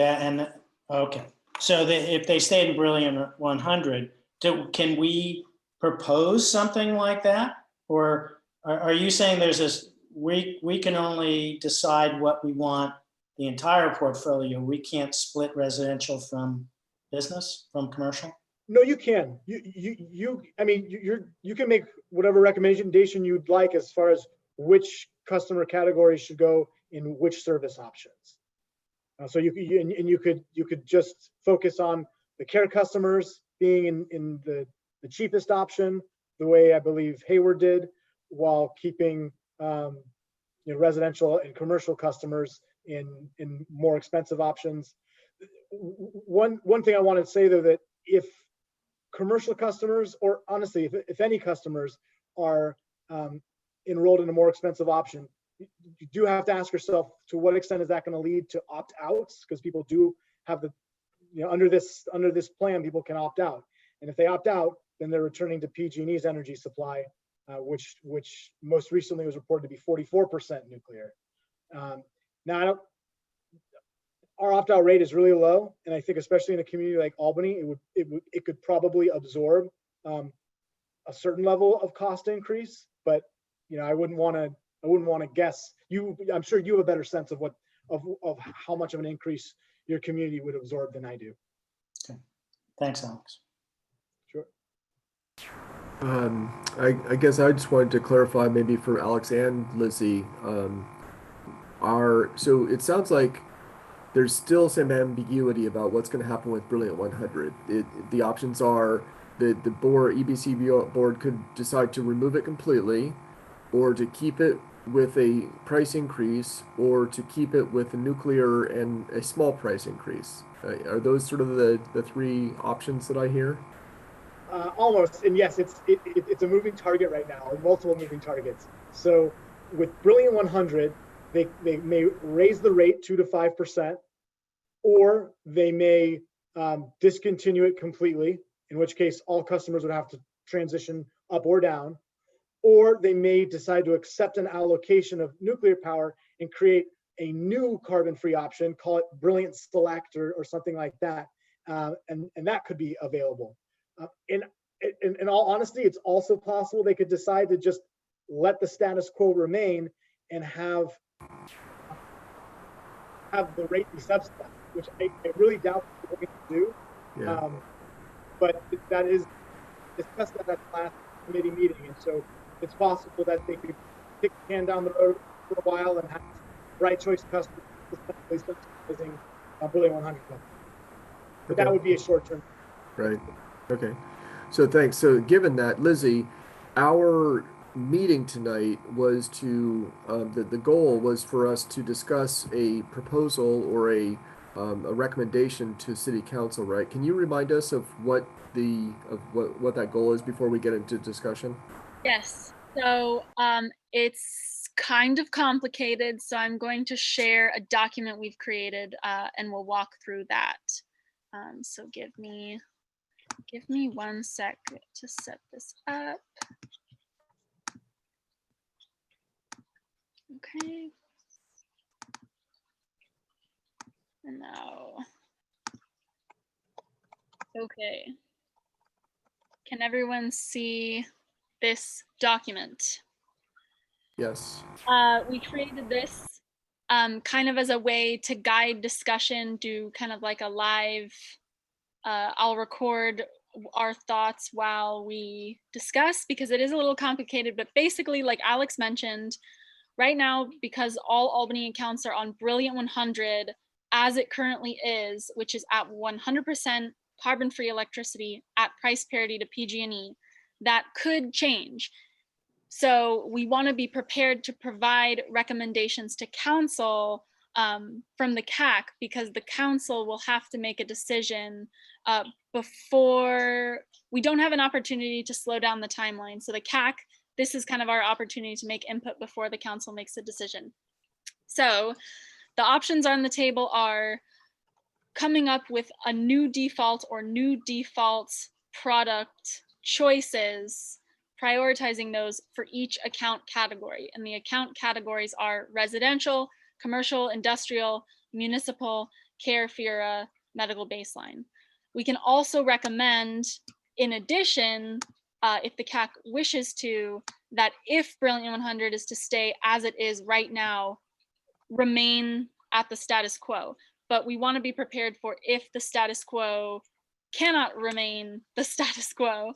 okay. So if they stayed in Brilliant 100, can we propose something like that? Or are you saying there's this, we can only decide what we want, the entire portfolio? We can't split residential from business, from commercial? No, you can. I mean, you can make whatever recommendation you'd like as far as which customer categories should go in which service options. So you could just focus on the care customers being in the cheapest option, the way I believe Hayward did, while keeping residential and commercial customers in more expensive options. One thing I want to say though, that if commercial customers, or honestly, if any customers are enrolled in a more expensive option, you do have to ask yourself, to what extent is that going to lead to opt-outs? Because people do have the, under this plan, people can opt out, and if they opt out, then they're returning to PG&E's energy supply, which most recently was reported to be 44% nuclear. Now, our opt-out rate is really low, and I think especially in a community like Albany, it could probably absorb a certain level of cost increase. But I wouldn't want to guess. I'm sure you have a better sense of how much of an increase your community would absorb than I do. Okay, thanks, Alex. Sure. I guess I just wanted to clarify, maybe for Alex and Lizzie, so it sounds like there's still some ambiguity about what's going to happen with Brilliant 100. The options are the EBCE board could decide to remove it completely, or to keep it with a price increase, or to keep it with a nuclear and a small price increase. Are those sort of the three options that I hear? Almost, and yes, it's a moving target right now, multiple moving targets. So with Brilliant 100, they may raise the rate 2 to 5%, or they may discontinue it completely, in which case all customers would have to transition up or down, or they may decide to accept an allocation of nuclear power and create a new carbon-free option, call it Brilliant Select or something like that, and that could be available. In all honesty, it's also possible they could decide to just let the status quo remain and have the rate be subsidized, which I really doubt they're going to do. Yeah. But that is discussed at that last committee meeting, and so it's possible that they could kick the can down the road for a while and have right choice customers subsidizing Brilliant 100. But that would be a short term. Right. Okay. So thanks. So given that, Lizzie, our meeting tonight was to the goal was for us to discuss a proposal or a recommendation to City Council, right? Can you remind us of what that goal is before we get into discussion? Yes. So it's kind of complicated. So I'm going to share a document we've created, and we'll walk through that. So give me 1 sec to set this up. Okay. And now, okay. Can everyone see this document? Yes. We created this kind of as a way to guide discussion, do kind of like a live, I'll record our thoughts while we discuss, because it is a little complicated, but basically, like Alex mentioned, right now, because all Albany accounts are on Brilliant 100 as it currently is, which is at 100% carbon-free electricity at price parity to PG&E, that could change. So we want to be prepared to provide recommendations to council from the CAC, because the council will have to make a decision before. We don't have an opportunity to slow down the timeline. So the CAC, this is kind of our opportunity to make input before the council makes a decision. So the options on the table are coming up with a new default or new default product choices, prioritizing those for each account category. And the account categories are residential, commercial, industrial, municipal, care, FERA, medical baseline. We can also recommend, in addition, if the CAC wishes to, that if Brilliant 100 is to stay as it is right now, remain at the status quo. But we want to be prepared for if the status quo cannot remain the status quo,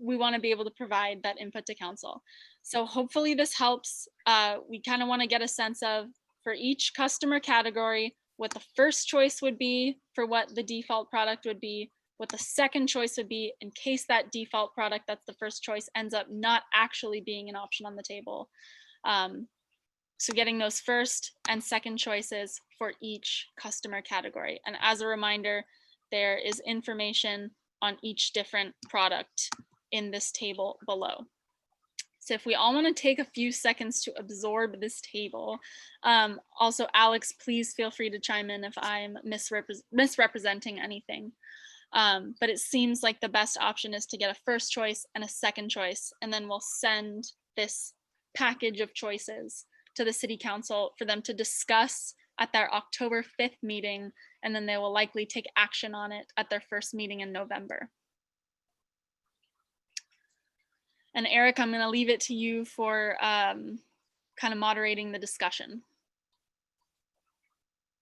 we want to be able to provide that input to council. So hopefully this helps. We kind of want to get a sense of, for each customer category, what the first choice would be for what the default product would be, what the second choice would be in case that default product that's the first choice ends up not actually being an option on the table. So getting those first and second choices for each customer category. And as a reminder, there is information on each different product in this table below. So if we all want to take a few seconds to absorb this table, also Alex, please feel free to chime in if I'm misrepresenting anything. But it seems like the best option is to get a first choice and a second choice, and then we'll send this package of choices to the City Council for them to discuss at their October 5th meeting, and then they will likely take action on it at their first meeting in November. And Eric, I'm going to leave it to you for kind of moderating the discussion.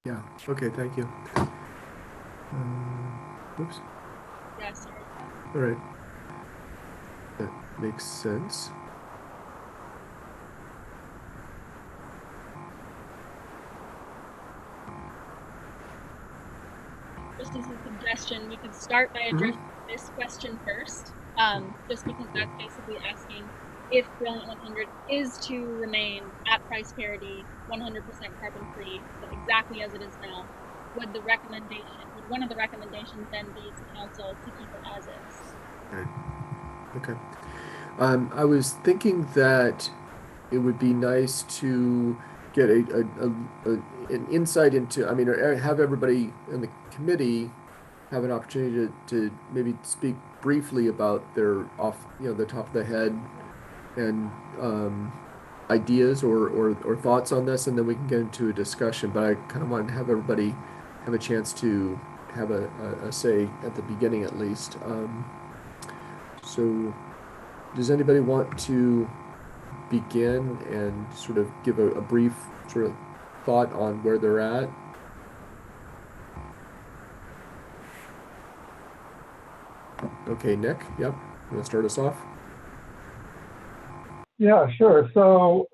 Yeah, okay, thank you. Oops. Yeah, sorry. All right. That makes sense. Just as a suggestion, we could start by addressing this question first, just because that's basically asking if Brilliant 100 is to remain at price parity, 100% carbon free, but exactly as it is now, would one of the recommendations then be to council to keep it as is? Okay. I was thinking that it would be nice to get an insight into, I mean, or have everybody in the committee have an opportunity to maybe speak briefly about their the top of the head and ideas or thoughts on this, and then we can get into a discussion. But I kind of want to have everybody have a chance to have a say at the beginning at least. So does anybody want to begin and sort of give a brief sort of thought on where they're at? Okay, Nick, yep, you want to start us off? Yeah, sure. So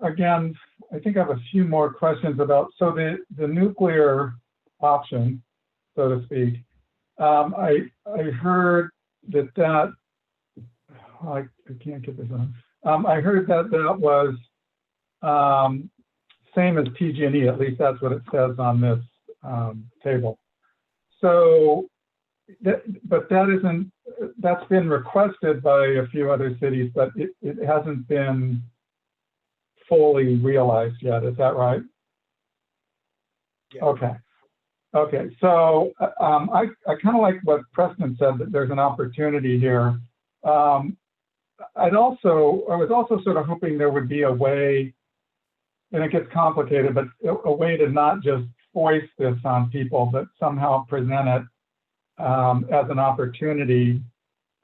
again, I think I have a few more questions about, so the nuclear option, so to speak. I heard that I can't get this on. I heard that was same as PG&E, at least that's what it says on this table. So, but that's been requested by a few other cities, but it hasn't been fully realized yet. Is that right? Yeah. Okay. So I kind of like what Preston said, that there's an opportunity here. I was also sort of hoping there would be a way, and it gets complicated, but a way to not just foist this on people, but somehow present it as an opportunity.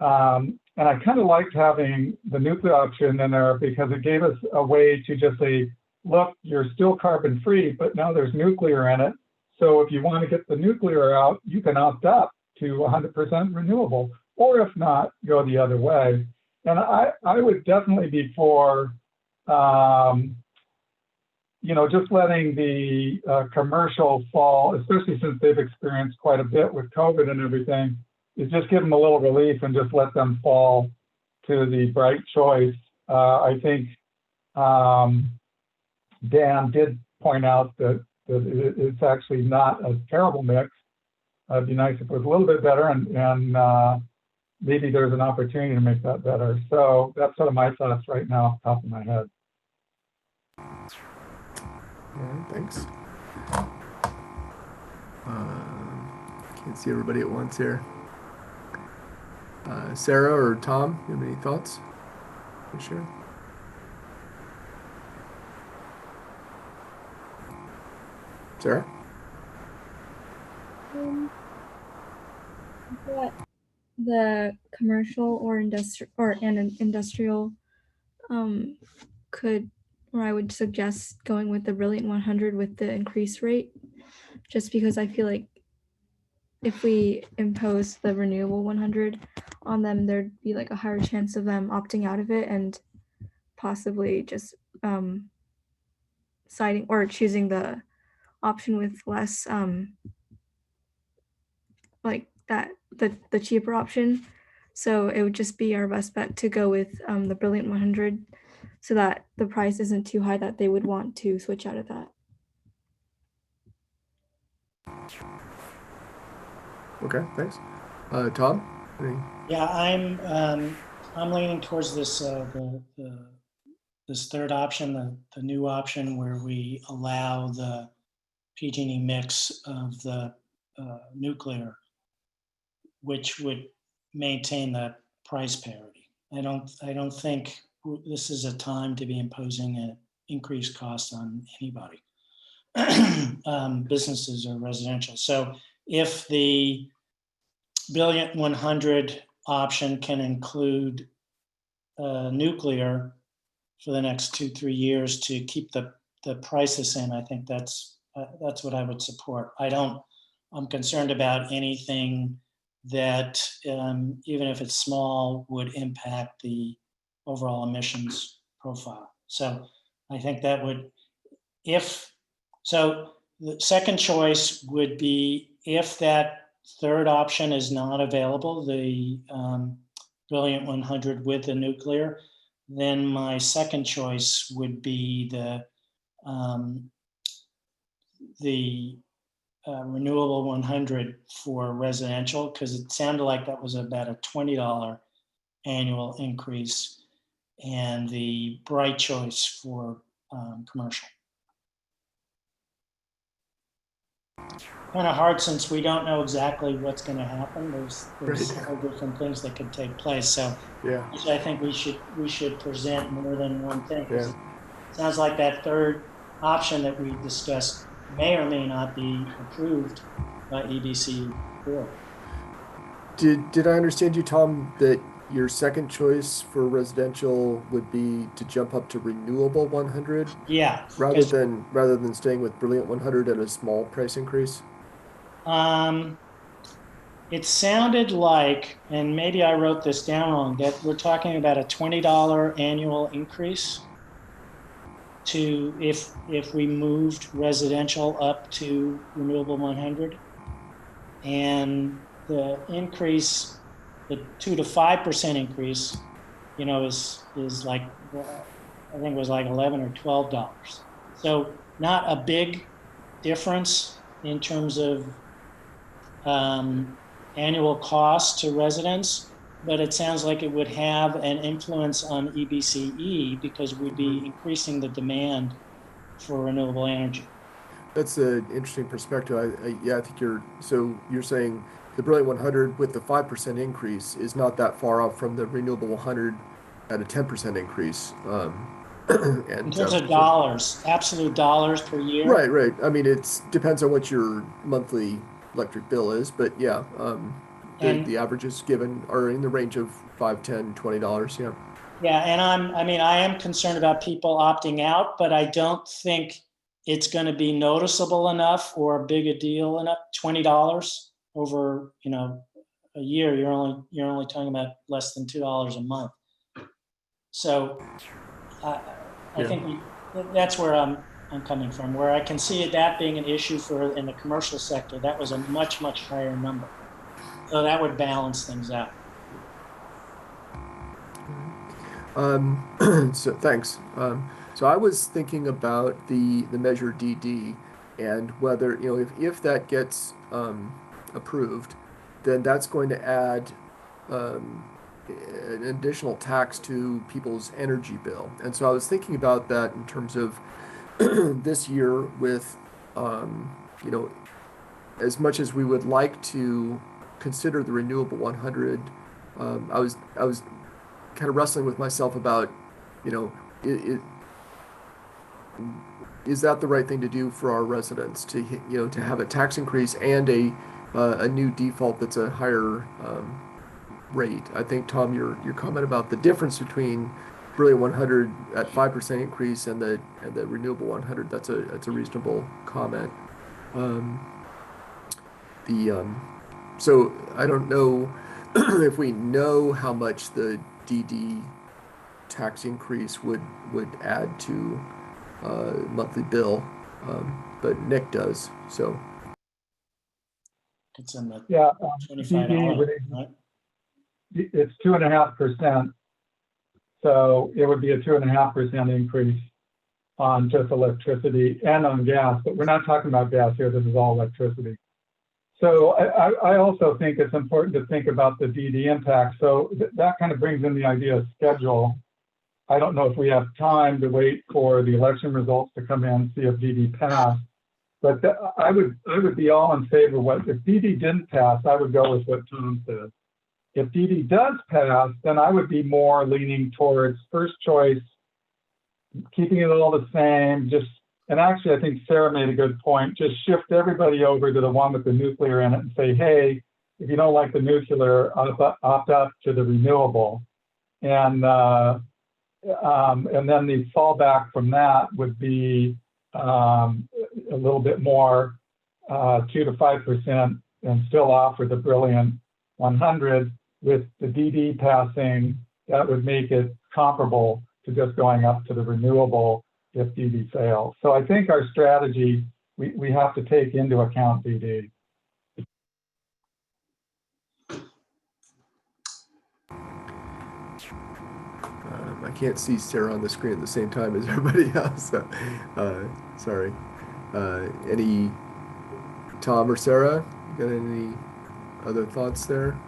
And I kind of liked having the nuclear option in there because it gave us a way to just say, look, you're still carbon free, but now there's nuclear in it. So if you want to get the nuclear out, you can opt up to 100% renewable, or if not, go the other way. And I would definitely be for, just letting the commercial fall, especially since they've experienced quite a bit with COVID and everything, is just give them a little relief and just let them fall to the bright choice. I think Dan did point out that it's actually not a terrible mix. It'd be nice if it was a little bit better, and maybe there's an opportunity to make that better. So that's sort of my thoughts right now off the top of my head. All right, thanks. Can't see everybody at once here. Sarah or Tom, you have any thoughts? For sure. Sarah? The commercial or industrial I would suggest going with the Brilliant 100 with the increase rate, just because I feel like if we impose the renewable 100 on them, there'd be like a higher chance of them opting out of it and possibly just citing or choosing the option with less like that, the cheaper option. So it would just be our best bet to go with the Brilliant 100 so that the price isn't too high that they would want to switch out of that. Okay, thanks. Tom? Yeah, I'm leaning towards this this third option, the new option where we allow the PG&E mix of the nuclear, which would maintain the price parity. I don't think this is a time to be imposing an increased cost on anybody, businesses or residential. So if the $1,100,000,000 option can include nuclear for the next 2-3 years to keep the price the same, I think that's what I would support. I'm concerned about anything that, even if it's small, would impact the overall emissions profile. So I think that would, so the second choice would be if that third option is not available, the $1,100,000 with the nuclear, then my second choice would be the renewable 100 for residential, because it sounded like that was about a $20 annual increase, and the bright choice for commercial. Kind of hard since we don't know exactly what's going to happen. There's several different things that could take place. So yeah, I think we should present more than one thing. Yeah. It sounds like that third option that we discussed may or may not be approved by EBCE board. Did I understand you, Tom, that your second choice for residential would be to jump up to renewable 100? Yeah. Rather than staying with Brilliant 100 at a small price increase? It sounded like, and maybe I wrote this down wrong, that we're talking about a $20 annual increase to if we moved residential up to renewable 100, and the increase, the 2 to 5% increase, is like, I think it was like $11 or $12. So not a big difference in terms of annual cost to residents, but it sounds like it would have an influence on EBCE because we'd be increasing the demand for renewable energy. That's an interesting perspective. I think you're saying the Brilliant 100 with the 5% increase is not that far off from the renewable 100 at a 10% increase. And in terms of dollars, absolute dollars per year. Right. I mean, it depends on what your monthly electric bill is, but yeah, the averages given are in the range of $5, $10, $20. Yeah. Yeah, and I am concerned about people opting out, but I don't think it's going to be noticeable enough or big a deal enough. $20 over a year, you're only talking about less than $2 a month. So I think that's where I'm coming from, where I can see that being an issue in the commercial sector. That was a much, much higher number. So that would balance things out. So thanks. So I was thinking about the measure DD and whether, if that gets approved, then that's going to add an additional tax to people's energy bill. And so I was thinking about that in terms of this year with, as much as we would like to consider the renewable 100, I was kind of wrestling with myself about, is that the right thing to do for our residents to have a tax increase and a new default that's a higher rate? I think, Tom, your comment about the difference between Brilliant 100 at 5% increase and the renewable 100, that's a reasonable comment. So I don't know if we know how much the DD tax increase would add to monthly bill, but Nick does. So it's in the $25, right? It's 2.5%. So it would be a 2.5% increase on just electricity and on gas, but we're not talking about gas here. This is all electricity. So I also think it's important to think about the DD impact. So that kind of brings in the idea of schedule. I don't know if we have time to wait for the election results to come in, see if DD passed. But I would be all in favor of what, if DD didn't pass, I would go with what Tom said. If DD does pass, then I would be more leaning towards first choice, keeping it all the same, and actually I think Sarah made a good point, just shift everybody over to the one with the nuclear in it and say, hey, if you don't like the nuclear, opt up to the renewable. And then the fallback from that would be a little bit more, 2 to 5%, and still offer the brilliant 100. With the DD passing, that would make it comparable to just going up to the renewable if DD fails. So I think our strategy, we have to take into account DD. I can't see Sarah on the screen at the same time as everybody else. So, sorry. Any Tom or Sarah? Got any other thoughts there?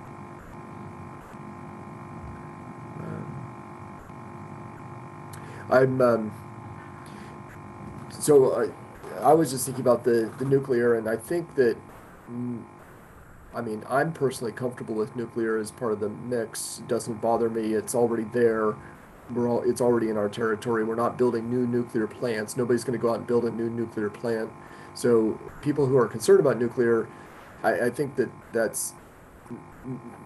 I was just thinking about the nuclear, and I think that, I mean, I'm personally comfortable with nuclear as part of the mix. It doesn't bother me. It's already there. It's already in our territory. We're not building new nuclear plants. Nobody's going to go out and build a new nuclear plant. So people who are concerned about nuclear, I think that's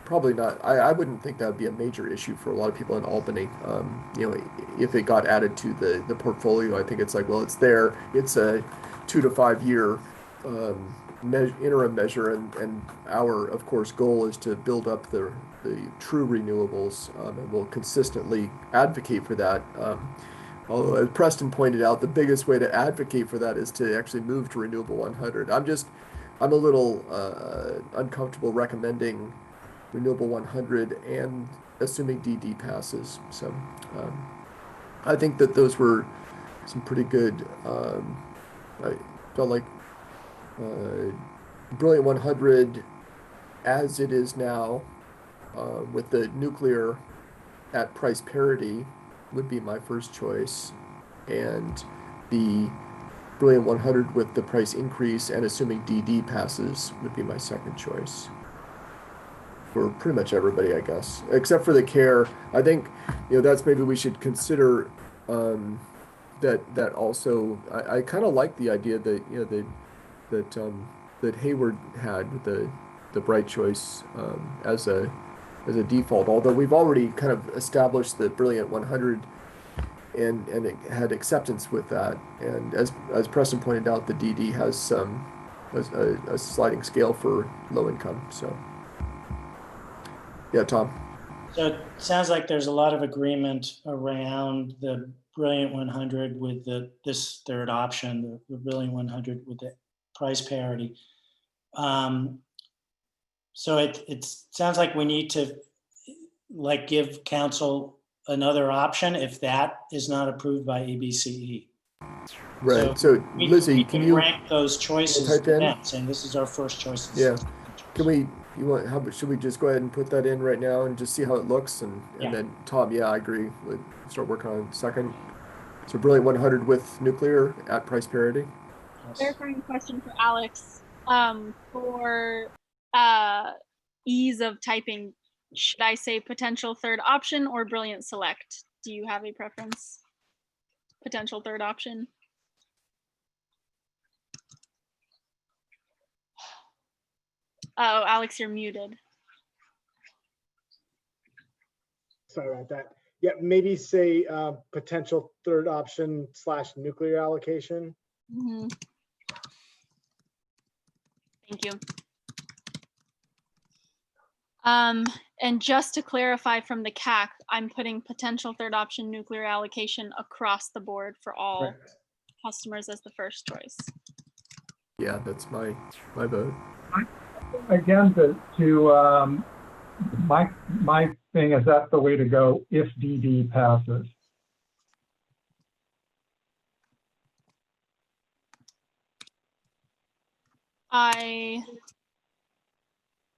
probably not, I wouldn't think that would be a major issue for a lot of people in Albany. You know, if it got added to the portfolio, I think it's like, well, it's there. It's a 2 to 5 year interim measure, and our, of course, goal is to build up the true renewables, and we'll consistently advocate for that. Although, as Preston pointed out, the biggest way to advocate for that is to actually move to Renewable 100. I'm a little uncomfortable recommending Renewable 100 and assuming DD passes. So I think that those were some pretty good, I felt like Brilliant 100 as it is now, with the nuclear at price parity would be my first choice, and the Brilliant 100 with the price increase and assuming DD passes would be my second choice for pretty much everybody, I guess, except for the care. I think, you know, that's maybe we should consider that also. I kind of like the idea that, you know, that Hayward had with the bright choice as a default, although we've already kind of established the Brilliant 100 and it had acceptance with that. And as Preston pointed out, the DD has a sliding scale for low income. So yeah, Tom. So it sounds like there's a lot of agreement around the Brilliant 100 with this third option, the Brilliant 100 with the price parity. So it sounds like we need to give council another option if that is not approved by EBCE. Right. So Lizzie, can you rank those choices type in? saying this is our first choice? Yeah. Can we? Should we just go ahead and put that in right now and just see how it looks? And then Tom, yeah, I agree. We'll start working on second. So Brilliant 100 with nuclear at price parity. Clarifying question for Alex. For ease of typing, should I say potential third option or Brilliant Select? Do you have a preference? Potential third option? Oh, Alex, you're muted. Sorry about that. Yeah, maybe say potential third option / nuclear allocation. Mm-hmm. Thank you. And just to clarify from the CAC, I'm putting potential third option nuclear allocation across the board for all customers as the first choice. Yeah, that's my vote. Again, my saying is that the way to go if DD passes? I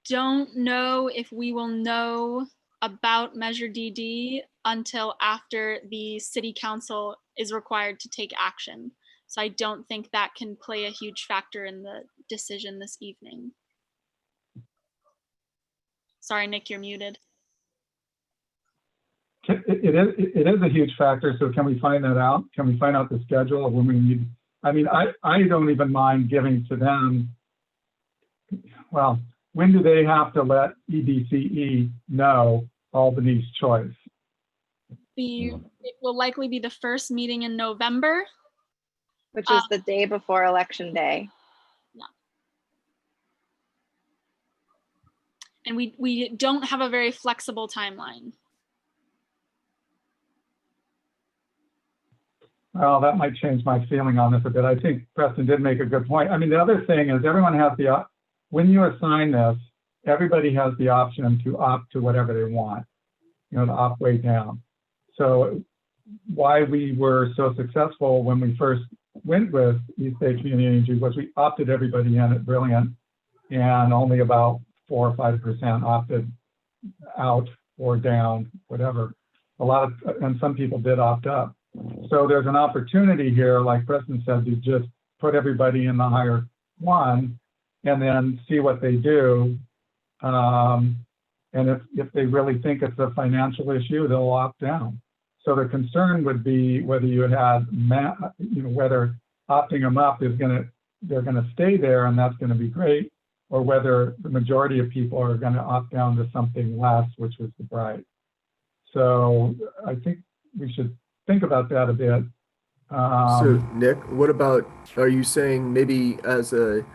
don't know if we will know about Measure DD until after the city council is required to take action. So I don't think that can play a huge factor in the decision this evening. Sorry, Nick, you're muted. It is a huge factor, so can we find that out? Can we find out the schedule of when we need? I mean, I don't even mind giving to them. Well, when do they have to let EBCE know Albany's choice? It will likely be the first meeting in November. Which is the day before Election Day. Yeah. And we don't have a very flexible timeline. Well, that might change my feeling on this a bit. I think Preston did make a good point. I mean, the other thing is everyone has when you assign this, everybody has the option to opt to whatever they want, you know, to opt way down. So why we were so successful when we first went with East Bay Community Energy was we opted everybody in at Brilliant, and only about 4 or 5% opted out or down, whatever. And some people did opt up. So there's an opportunity here, like Preston said, to just put everybody in the higher one and then see what they do. And if they really think it's a financial issue, they'll opt down. So the concern would be whether you had, whether opting them up they're gonna stay there and that's gonna be great, or whether the majority of people are gonna opt down to something less, which was the Bright. So I think we should think about that a bit. So Nick, what about, are you saying maybe as a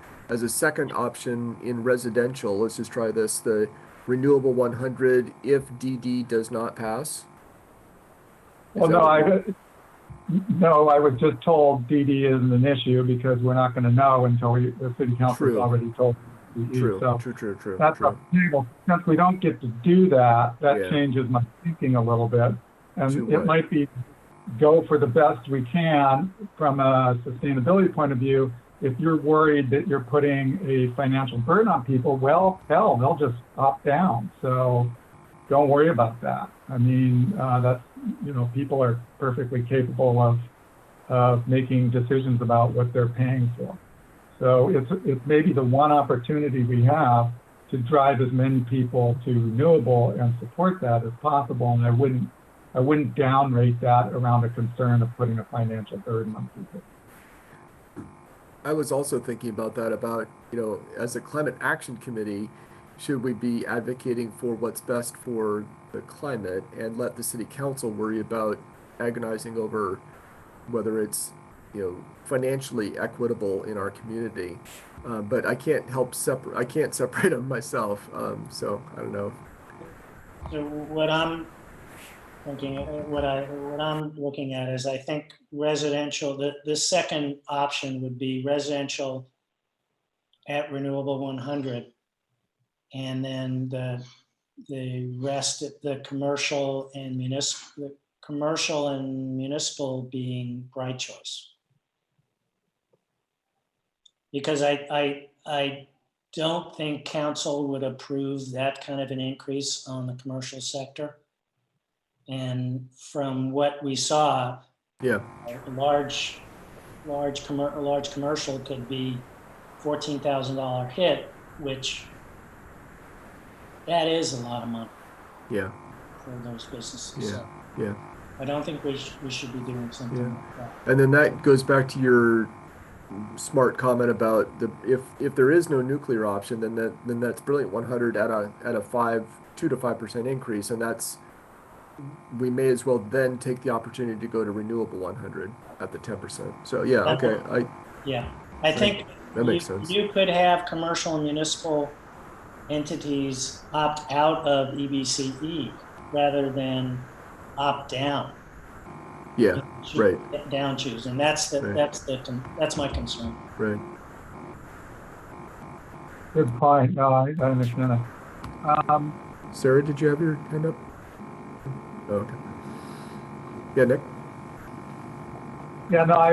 second option in residential, let's just try this, the Renewable 100 if DD does not pass? Well, no, I was just told DD isn't an issue because we're not going to know until the city council has already told DD. True. That's off the table. Since we don't get to do that, changes my thinking a little bit. And it might be go for the best we can from a sustainability point of view. If you're worried that you're putting a financial burden on people, well, hell, they'll just opt down. So don't worry about that. I mean, that's, people are perfectly capable of making decisions about what they're paying for. So it's maybe the one opportunity we have to drive as many people to renewable and support that as possible. And I wouldn't downrate that around a concern of putting a financial burden on people. I was also thinking about that, as a climate action committee, should we be advocating for what's best for the climate and let the city council worry about agonizing over whether it's, financially equitable in our community? But I can't separate them myself. So I don't know. So what I'm thinking, what I'm looking at is, I think residential, the second option would be residential at Renewable 100, and then the rest, the commercial and municipal being Bright Choice. Because I don't think council would approve that kind of an increase on the commercial sector. And from what we saw, a large commercial could be $14,000 hit, which that is a lot of money. Yeah. For those businesses. Yeah. I don't think we should be doing something like that. And then that goes back to your smart comment about if there is no nuclear option, then that's Brilliant 100 at a 2 to 5% increase, and we may as well then take the opportunity to go to Renewable 100 at the 10%. So I think that makes sense. You could have commercial and municipal entities opt out of EBCE rather than opt down. Yeah, right. Down choose, and that's my concern. Right. Good point. No, I understand that. Sarah, did you have your hand up? Okay. Yeah, Nick? Yeah, no, I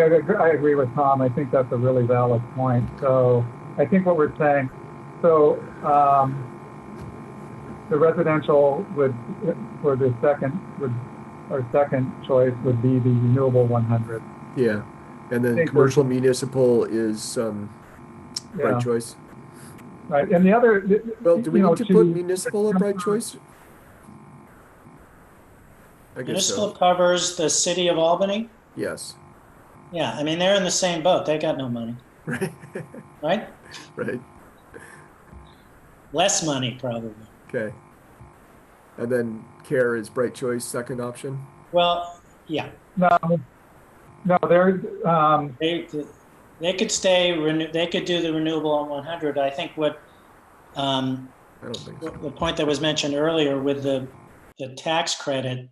agree with Tom. I think that's a really valid point. So I think what we're saying, so the residential would, for the second, our second choice would be the renewable 100. Yeah. And then think commercial there's- municipal is bright Yeah. choice. Right, and the other, Well, do we you know, need to put municipal a bright choice? I guess Municipal so. covers the city of Albany. Yes. Yeah, I mean, they're in the same boat. They got no money, Right. right? Right. Less money, probably. Okay. And then care is bright choice, second option. Well, yeah, no, they're, they could stay, they could do the renewable on 100. I think what, I don't think so. the point that was mentioned earlier with the tax credit,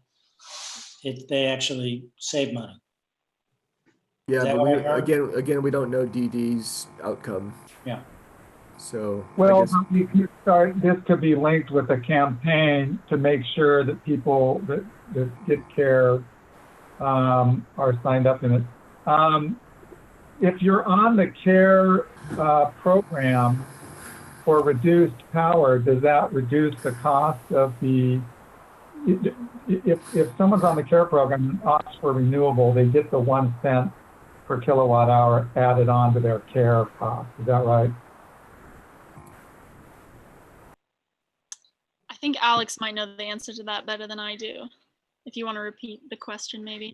they actually save money. Yeah, Is that but what I heard? again, we don't know DD's outcome. Yeah. So I well, guess, you could start, this could be linked with a campaign to make sure that people that get care are signed up in it. If you're on the care program for reduced power, does that reduce the cost of the, if someone's on the care program and opts for renewable, they get the 1 cent per kilowatt hour added on to their care cost. Is that right? I think Alex might know the answer to that better than I do. If you want to repeat the question, maybe.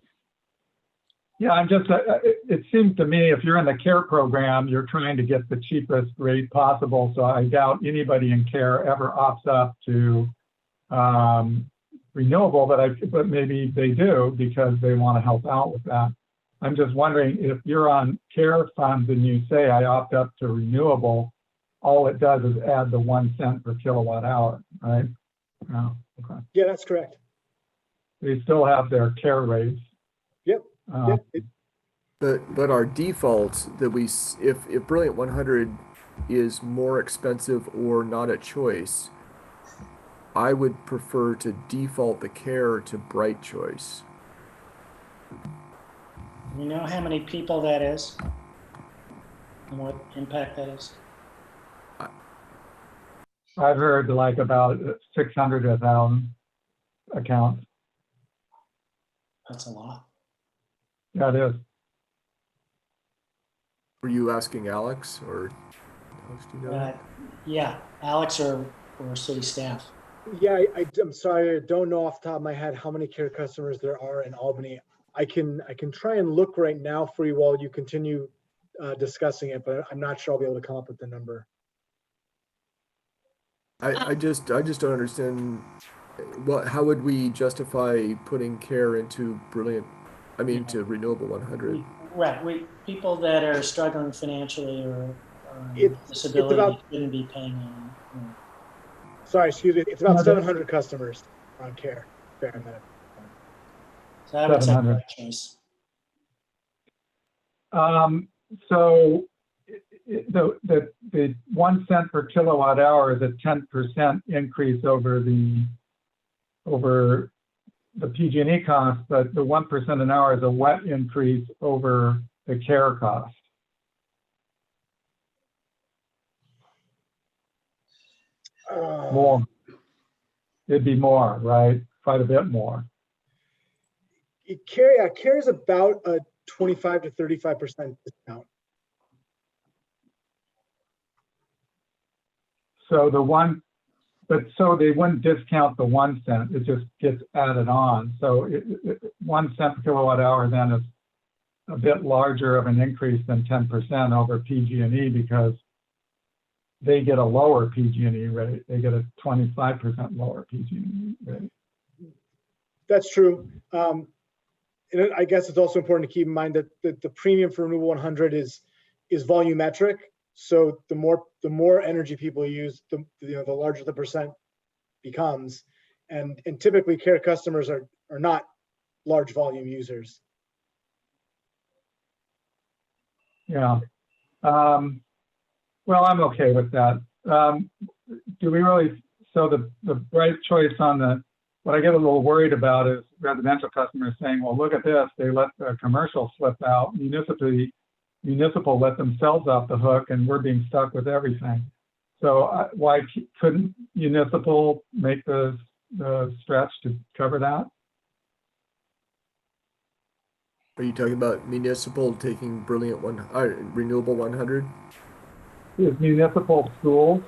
Yeah, I'm just, it seems to me if you're in the care program, you're trying to get the cheapest rate possible. So I doubt anybody in care ever opts up to renewable, but maybe they do because they want to help out with that. I'm just wondering if you're on care funds and you say I opt up to renewable, all it does is add the 1 cent per kilowatt hour, right? Oh, okay. Yeah, that's correct. They still have their care rates. Yep. Yep. but our default that if Brilliant 100 is more expensive or not a choice, I would prefer to default the care to bright choice. You know how many people that is? And what impact that is? I've heard like about 600 to 1,000 accounts. That's a lot. Yeah, it is. Were you asking Alex or Alex, do you know? Yeah, Alex or city staff. Yeah, I'm sorry, I don't know off the top of my head how many care customers there are in Albany. I can try and look right now for you while you continue discussing it, but I'm not sure I'll be able to come up with the number. I just don't understand how would we justify putting care into Brilliant, I mean to Renewable 100? Right, people that are struggling financially or it's disability about, shouldn't be paying on. sorry, excuse me, it's about 700 customers on care. Fair enough. So I would say 700. bright choice. So the 1 cent per kilowatt hour is a 10% increase over the PG&E cost, but the 1% an hour is a wet increase over the care cost. More. It'd be more, right? Quite a bit more. Care is about a 25 to 35% discount. So so they wouldn't discount the 1 cent, it just gets added on. So 1 cent per kilowatt hour then is a bit larger of an increase than 10% over PG&E because they get a lower PG&E rate. They get a 25% lower PG&E rate. That's true. And I guess it's also important to keep in mind that the premium for Renewable 100 is volumetric. So the more energy people use, the larger the percent becomes, and typically care customers are not large volume users. Yeah. Well, I'm okay with that. Do we really? So the bright choice on the what I get a little worried about is residential customers saying, well, look at this, they let the commercial slip out, municipal let themselves off the hook, and we're being stuck with everything. So why couldn't municipal make the stretch to cover that? Are you talking about municipal taking renewable 100? Is municipal schools?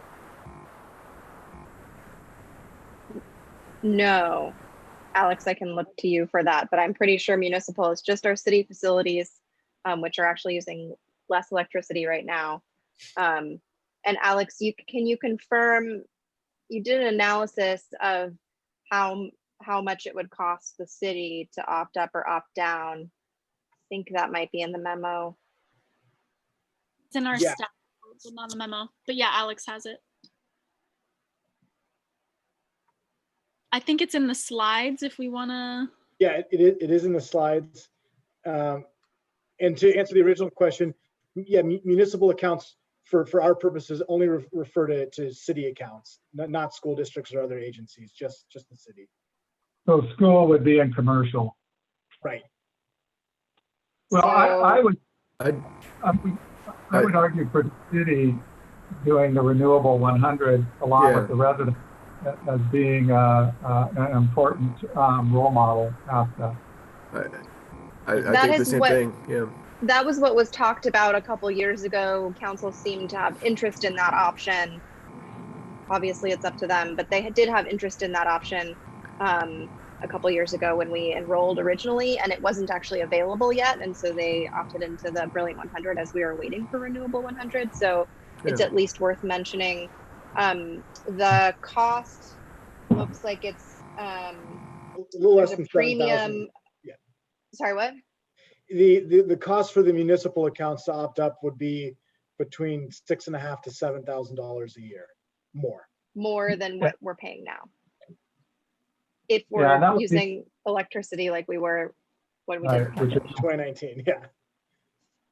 No, Alex, I can look to you for that, but I'm pretty sure municipal is just our city facilities, which are actually using less electricity right now. And Alex, can you confirm, you did an analysis of how much it would cost the city to opt up or opt down? I think that might be in the memo. It's in our Yeah. staff, but not the memo. But yeah, Alex has it. I think it's in the slides if we want to. Yeah, it is in the slides. And to answer the original question, yeah, municipal accounts for our purposes only refer to city accounts, not school districts or other agencies, just the city. So school would be in commercial. Right. Well, So- I would I- argue for the city doing the renewable 100 along Yeah. with the residents as being an important role model aspect. I That think the is same what- thing. Yeah. That was what was talked about a couple years ago. Council seemed to have interest in that option. Obviously, it's up to them, but they did have interest in that option a couple years ago when we enrolled originally, and it wasn't actually available yet. And so they opted into the Brilliant 100 as we were waiting for Renewable 100. So it's Yeah. at least worth mentioning. The cost looks like it's A little less there's than a premium. 7,000. Yeah. Sorry, what? The cost for the municipal accounts to opt up would be between $6,500 to $7,000 a year, more. Than what we're paying now. If Yeah, we're that would be- using electricity like we were when we did the Right, which is- calculation. 2019, yeah.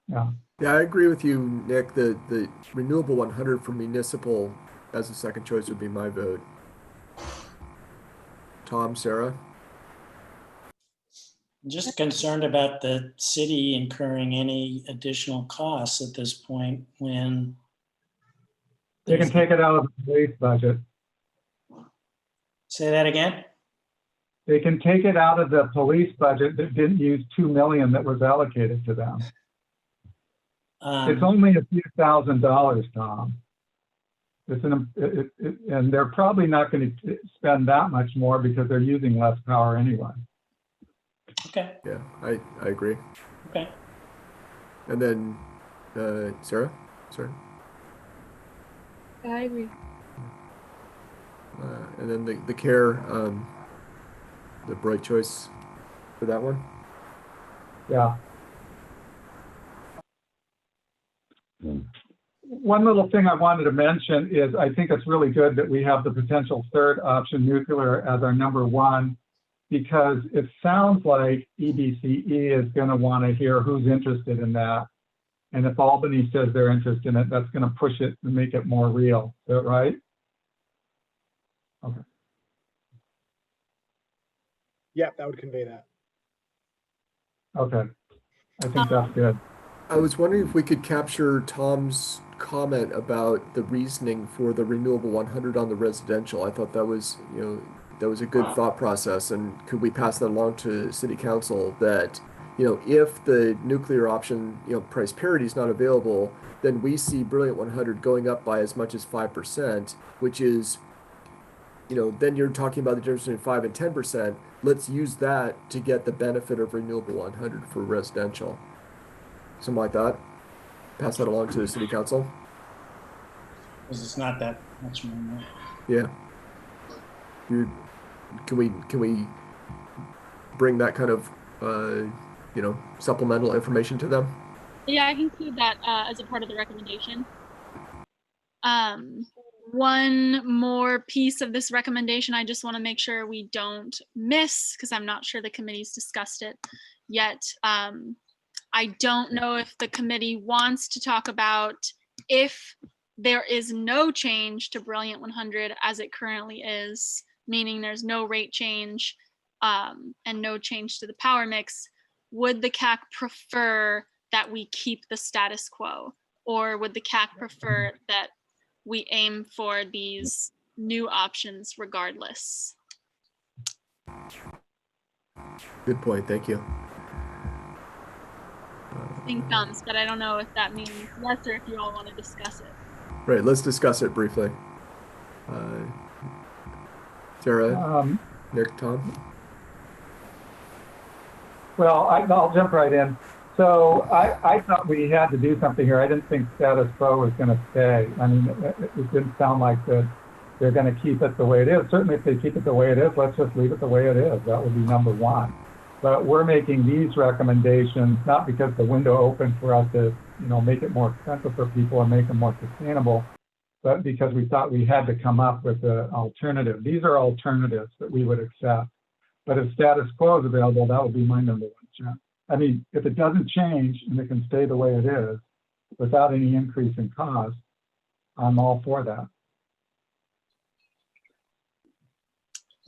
Yeah. Yeah, I agree with you, Nick. The renewable 100 for municipal as a second choice would be my vote. Tom, Sarah? I'm just concerned about the city incurring any additional costs at this point when. They can take it out of the police budget. Say that again? They can take it out of the police budget that didn't use 2 million that was allocated to them. It's only a few $1,000s, Tom. And they're probably not going to spend that much more because they're using less power anyway. Okay, Yeah, I agree. okay. And then Sarah? Sorry. I agree. And then the care, the bright choice for that one. Yeah. One little thing I wanted to mention is I think it's really good that we have the potential third option, nuclear, as our number one, because it sounds like EBCE is going to want to hear who's interested in that. And if Albany says they're interested in it, that's going to push it and make it more real. Is that right? Okay. Yeah, that would convey that. Okay. I think that's good. I was wondering if we could capture Tom's comment about the reasoning for the renewable 100 on the residential. I thought that was, that was a good thought process. And could we pass that along to City Council that, if the nuclear option, price parity is not available, then we see Brilliant 100 going up by as much as 5%, which is, then you're talking about the difference between 5 and 10%. Let's use that to get the benefit of renewable 100 for residential. Something like that. Pass that along to the City Council. Because it's not that much more. Yeah. Can we bring that kind of supplemental information to them? Yeah, I can include that as a part of the recommendation. One more piece of this recommendation I just want to make sure we don't miss, because I'm not sure the committee's discussed it yet. I don't know if the committee wants to talk about if there is no change to Brilliant 100 as it currently is, meaning there's no rate change and no change to the power mix, would the CAC prefer that we keep the status quo? Or would the CAC prefer that we aim for these new options regardless? Good point. Thank you. Think thumbs, but I don't know if that means yes or if you all want to discuss it. Right. Let's discuss it briefly. Sarah, Nick, Tom. Well, I'll jump right in. So I thought we had to do something here. I didn't think status quo was going to stay. I mean, it didn't sound like that they're going to keep it the way it is. Certainly, if they keep it the way it is, let's just leave it the way it is. That would be number one. But we're making these recommendations not because the window opened for us to, make it more expensive for people and make them more sustainable, but because we thought we had to come up with an alternative. These are alternatives that we would accept. But if status quo is available, that would be my number one choice. I mean, if it doesn't change and it can stay the way it is without any increase in cost, I'm all for that.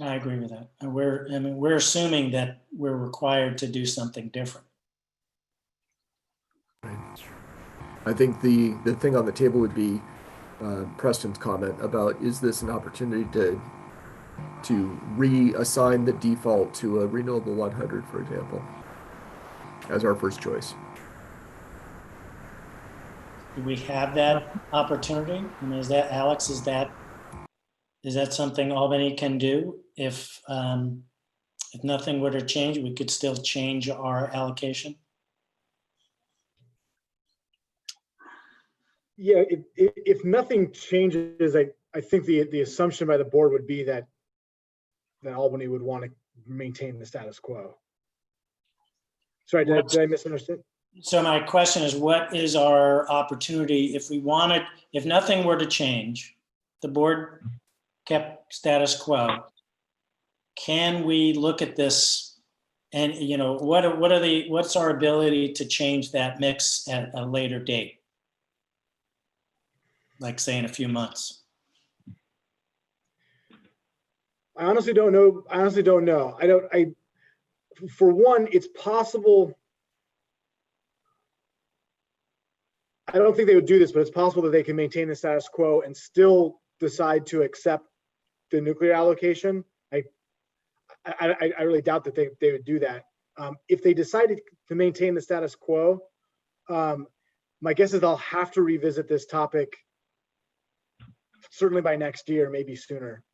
I agree with that. And we're assuming that we're required to do something different. I think the thing on the table would be Preston's comment about, is this an opportunity to reassign the default to a renewable 100, for example, as our first choice. Do we have that opportunity? I mean, is that, Alex, is that something Albany can do? If nothing were to change, we could still change our allocation? Yeah, if nothing changes, I think the assumption by the board would be that Albany would want to maintain the status quo. Sorry, did I misunderstand? So my question is, what is our opportunity if nothing were to change, the board kept status quo, can we look at this and, what's our ability to change that mix at a later date? Like say in a few months. I honestly don't know. For one, it's possible. I don't think they would do this, but it's possible that they can maintain the status quo and still decide to accept the nuclear allocation. I really doubt that they would do that. If they decided to maintain the status quo, my guess is they'll have to revisit this topic certainly by next year, maybe sooner.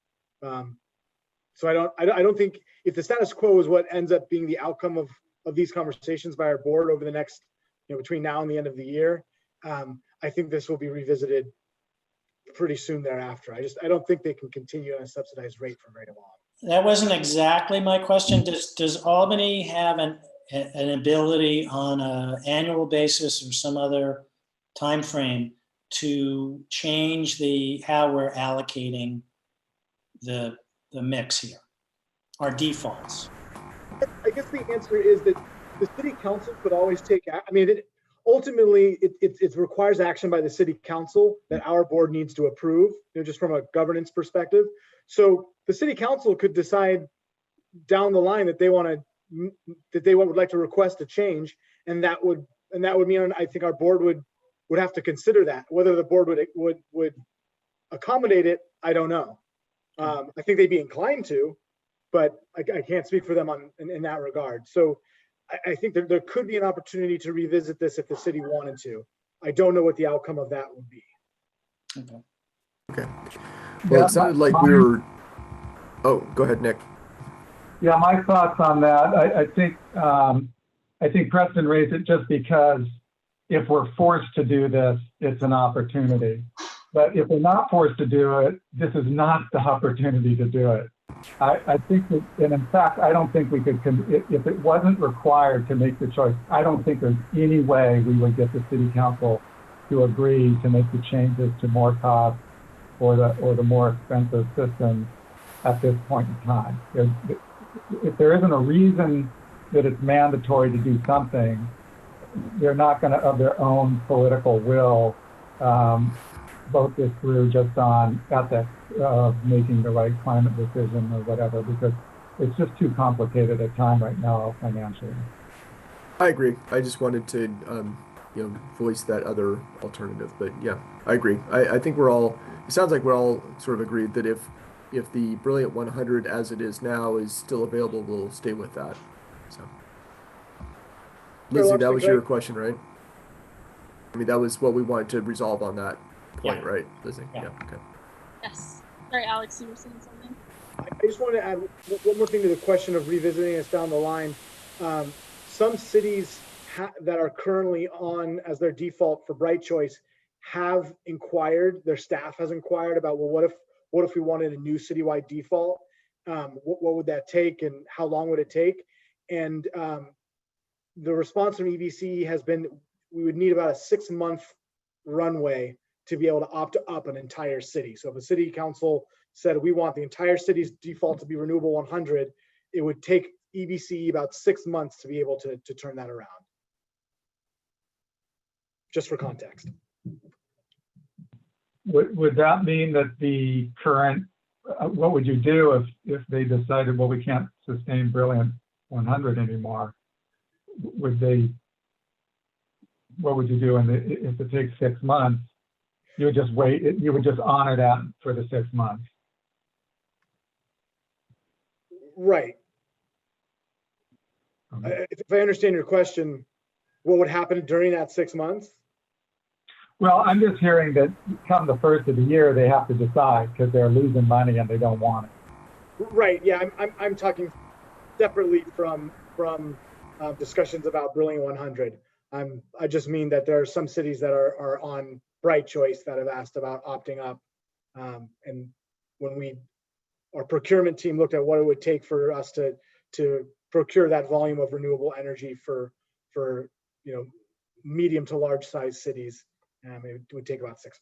So I don't think, if the status quo is what ends up being the outcome of these conversations by our board over the next, between now and the end of the year, I think this will be revisited pretty soon thereafter. I don't think they can continue on a subsidized rate for very long. That wasn't exactly my question. Does Albany have an ability on an annual basis or some other time frame to change how we're allocating the mix here, our defaults? I guess the answer is that the city council could always take, ultimately it requires action by the city council that our board needs to approve, just from a governance perspective. So the city council could decide down the line that they would like to request a change, and that would mean, I think our board would have to consider that. Whether the board would accommodate it, I don't know. I think they'd be inclined to, but I can't speak for them in that regard. So I think that there could be an opportunity to revisit this if the city wanted to. I don't know what the outcome of that would be. Okay. Well, it sounded like we were. Oh, go ahead, Nick. Yeah, my thoughts on that. I think Preston raised it just because if we're forced to do this, it's an opportunity. But if we're not forced to do it, this is not the opportunity to do it. I think that, and in fact, I don't think we could, if it wasn't required to make the choice, I don't think there's any way we would get the city council to agree to make the changes to more cost or the more expensive system at this point in time. If there isn't a reason that it's mandatory to do something, they're not going to, of their own political will, vote this through just on ethics of making the right climate decision or whatever, because it's just too complicated a time right now financially. I agree. I just wanted to, voice that other alternative. But yeah, I agree. I think it sounds like we're all sort of agreed that if the Brilliant 100 as it is now is still available, we'll stay with that. So, Lizzie, that was your question, right? I mean, that was what we wanted to resolve on that point, right, Lizzie? Yeah. Okay. Yes. Sorry, Alex, you were saying something? I just want to add one more thing to the question of revisiting us down the line. Some cities that are currently on as their default for Bright Choice have inquired, their staff has inquired about, well, what if we wanted a new citywide default? What would that take and how long would it take? And the response from EBCE has been, we would need about a 6-month runway to be able to opt up an entire city. So if a city council said, we want the entire city's default to be renewable 100, it would take EBCE about 6 months to be able to turn that around. Just for context. Would that mean that the current, what would you do if they decided, well, we can't sustain Brilliant 100 anymore? What would you do? And if it takes 6 months, you would just wait, you would just honor that for the 6 months. Right. Okay. If I understand your question, what would happen during that 6 months? Well, I'm just hearing that come the first of the year, they have to decide because they're losing money and they don't want it. Right. Yeah, I'm talking separately from discussions about Brilliant 100. I just mean that there are some cities that are on Bright Choice that have asked about opting up. And when our procurement team looked at what it would take for us to procure that volume of renewable energy for medium to large size cities, it would take about 6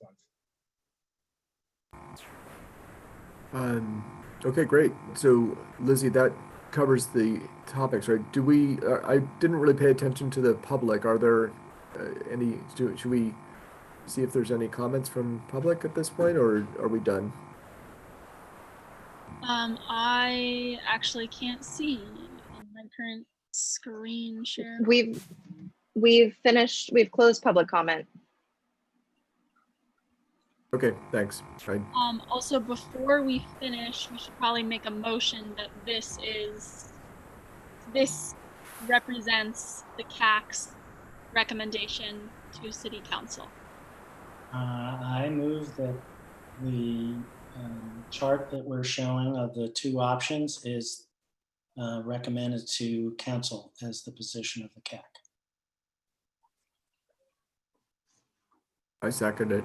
months. Okay, great. So Lizzie, that covers the topics, right? I didn't really pay attention to the public. Are there should we see if there's any comments from public at this point, or are we done? I actually can't see in my current screen share. We've closed public comment. Okay, thanks. Fine. Also, before we finish, we should probably make a motion that this represents the CAC's recommendation to City Council. I move that the chart that we're showing of the two options is recommended to Council as the position of the CAC. I second it.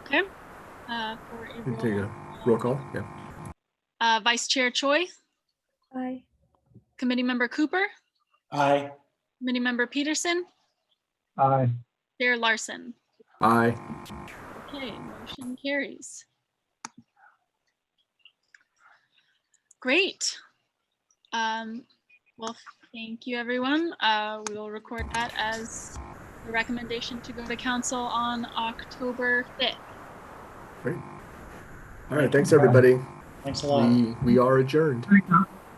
Okay. For a Take a roll call. Yeah. Vice Chair Choi, Aye. Committee Member Cooper, Aye. Committee Member Peterson, Aye. Chair Larson. Aye. Okay, motion carries. Great. Well, thank you, everyone. We will record that as the recommendation to go to council on October 5th. Great. All right. Thanks, everybody. Thanks a lot. We are adjourned.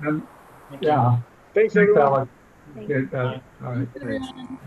And, Thank you. yeah. Thanks, Thanks, everyone. Alex. Thank you. All right. Everyone.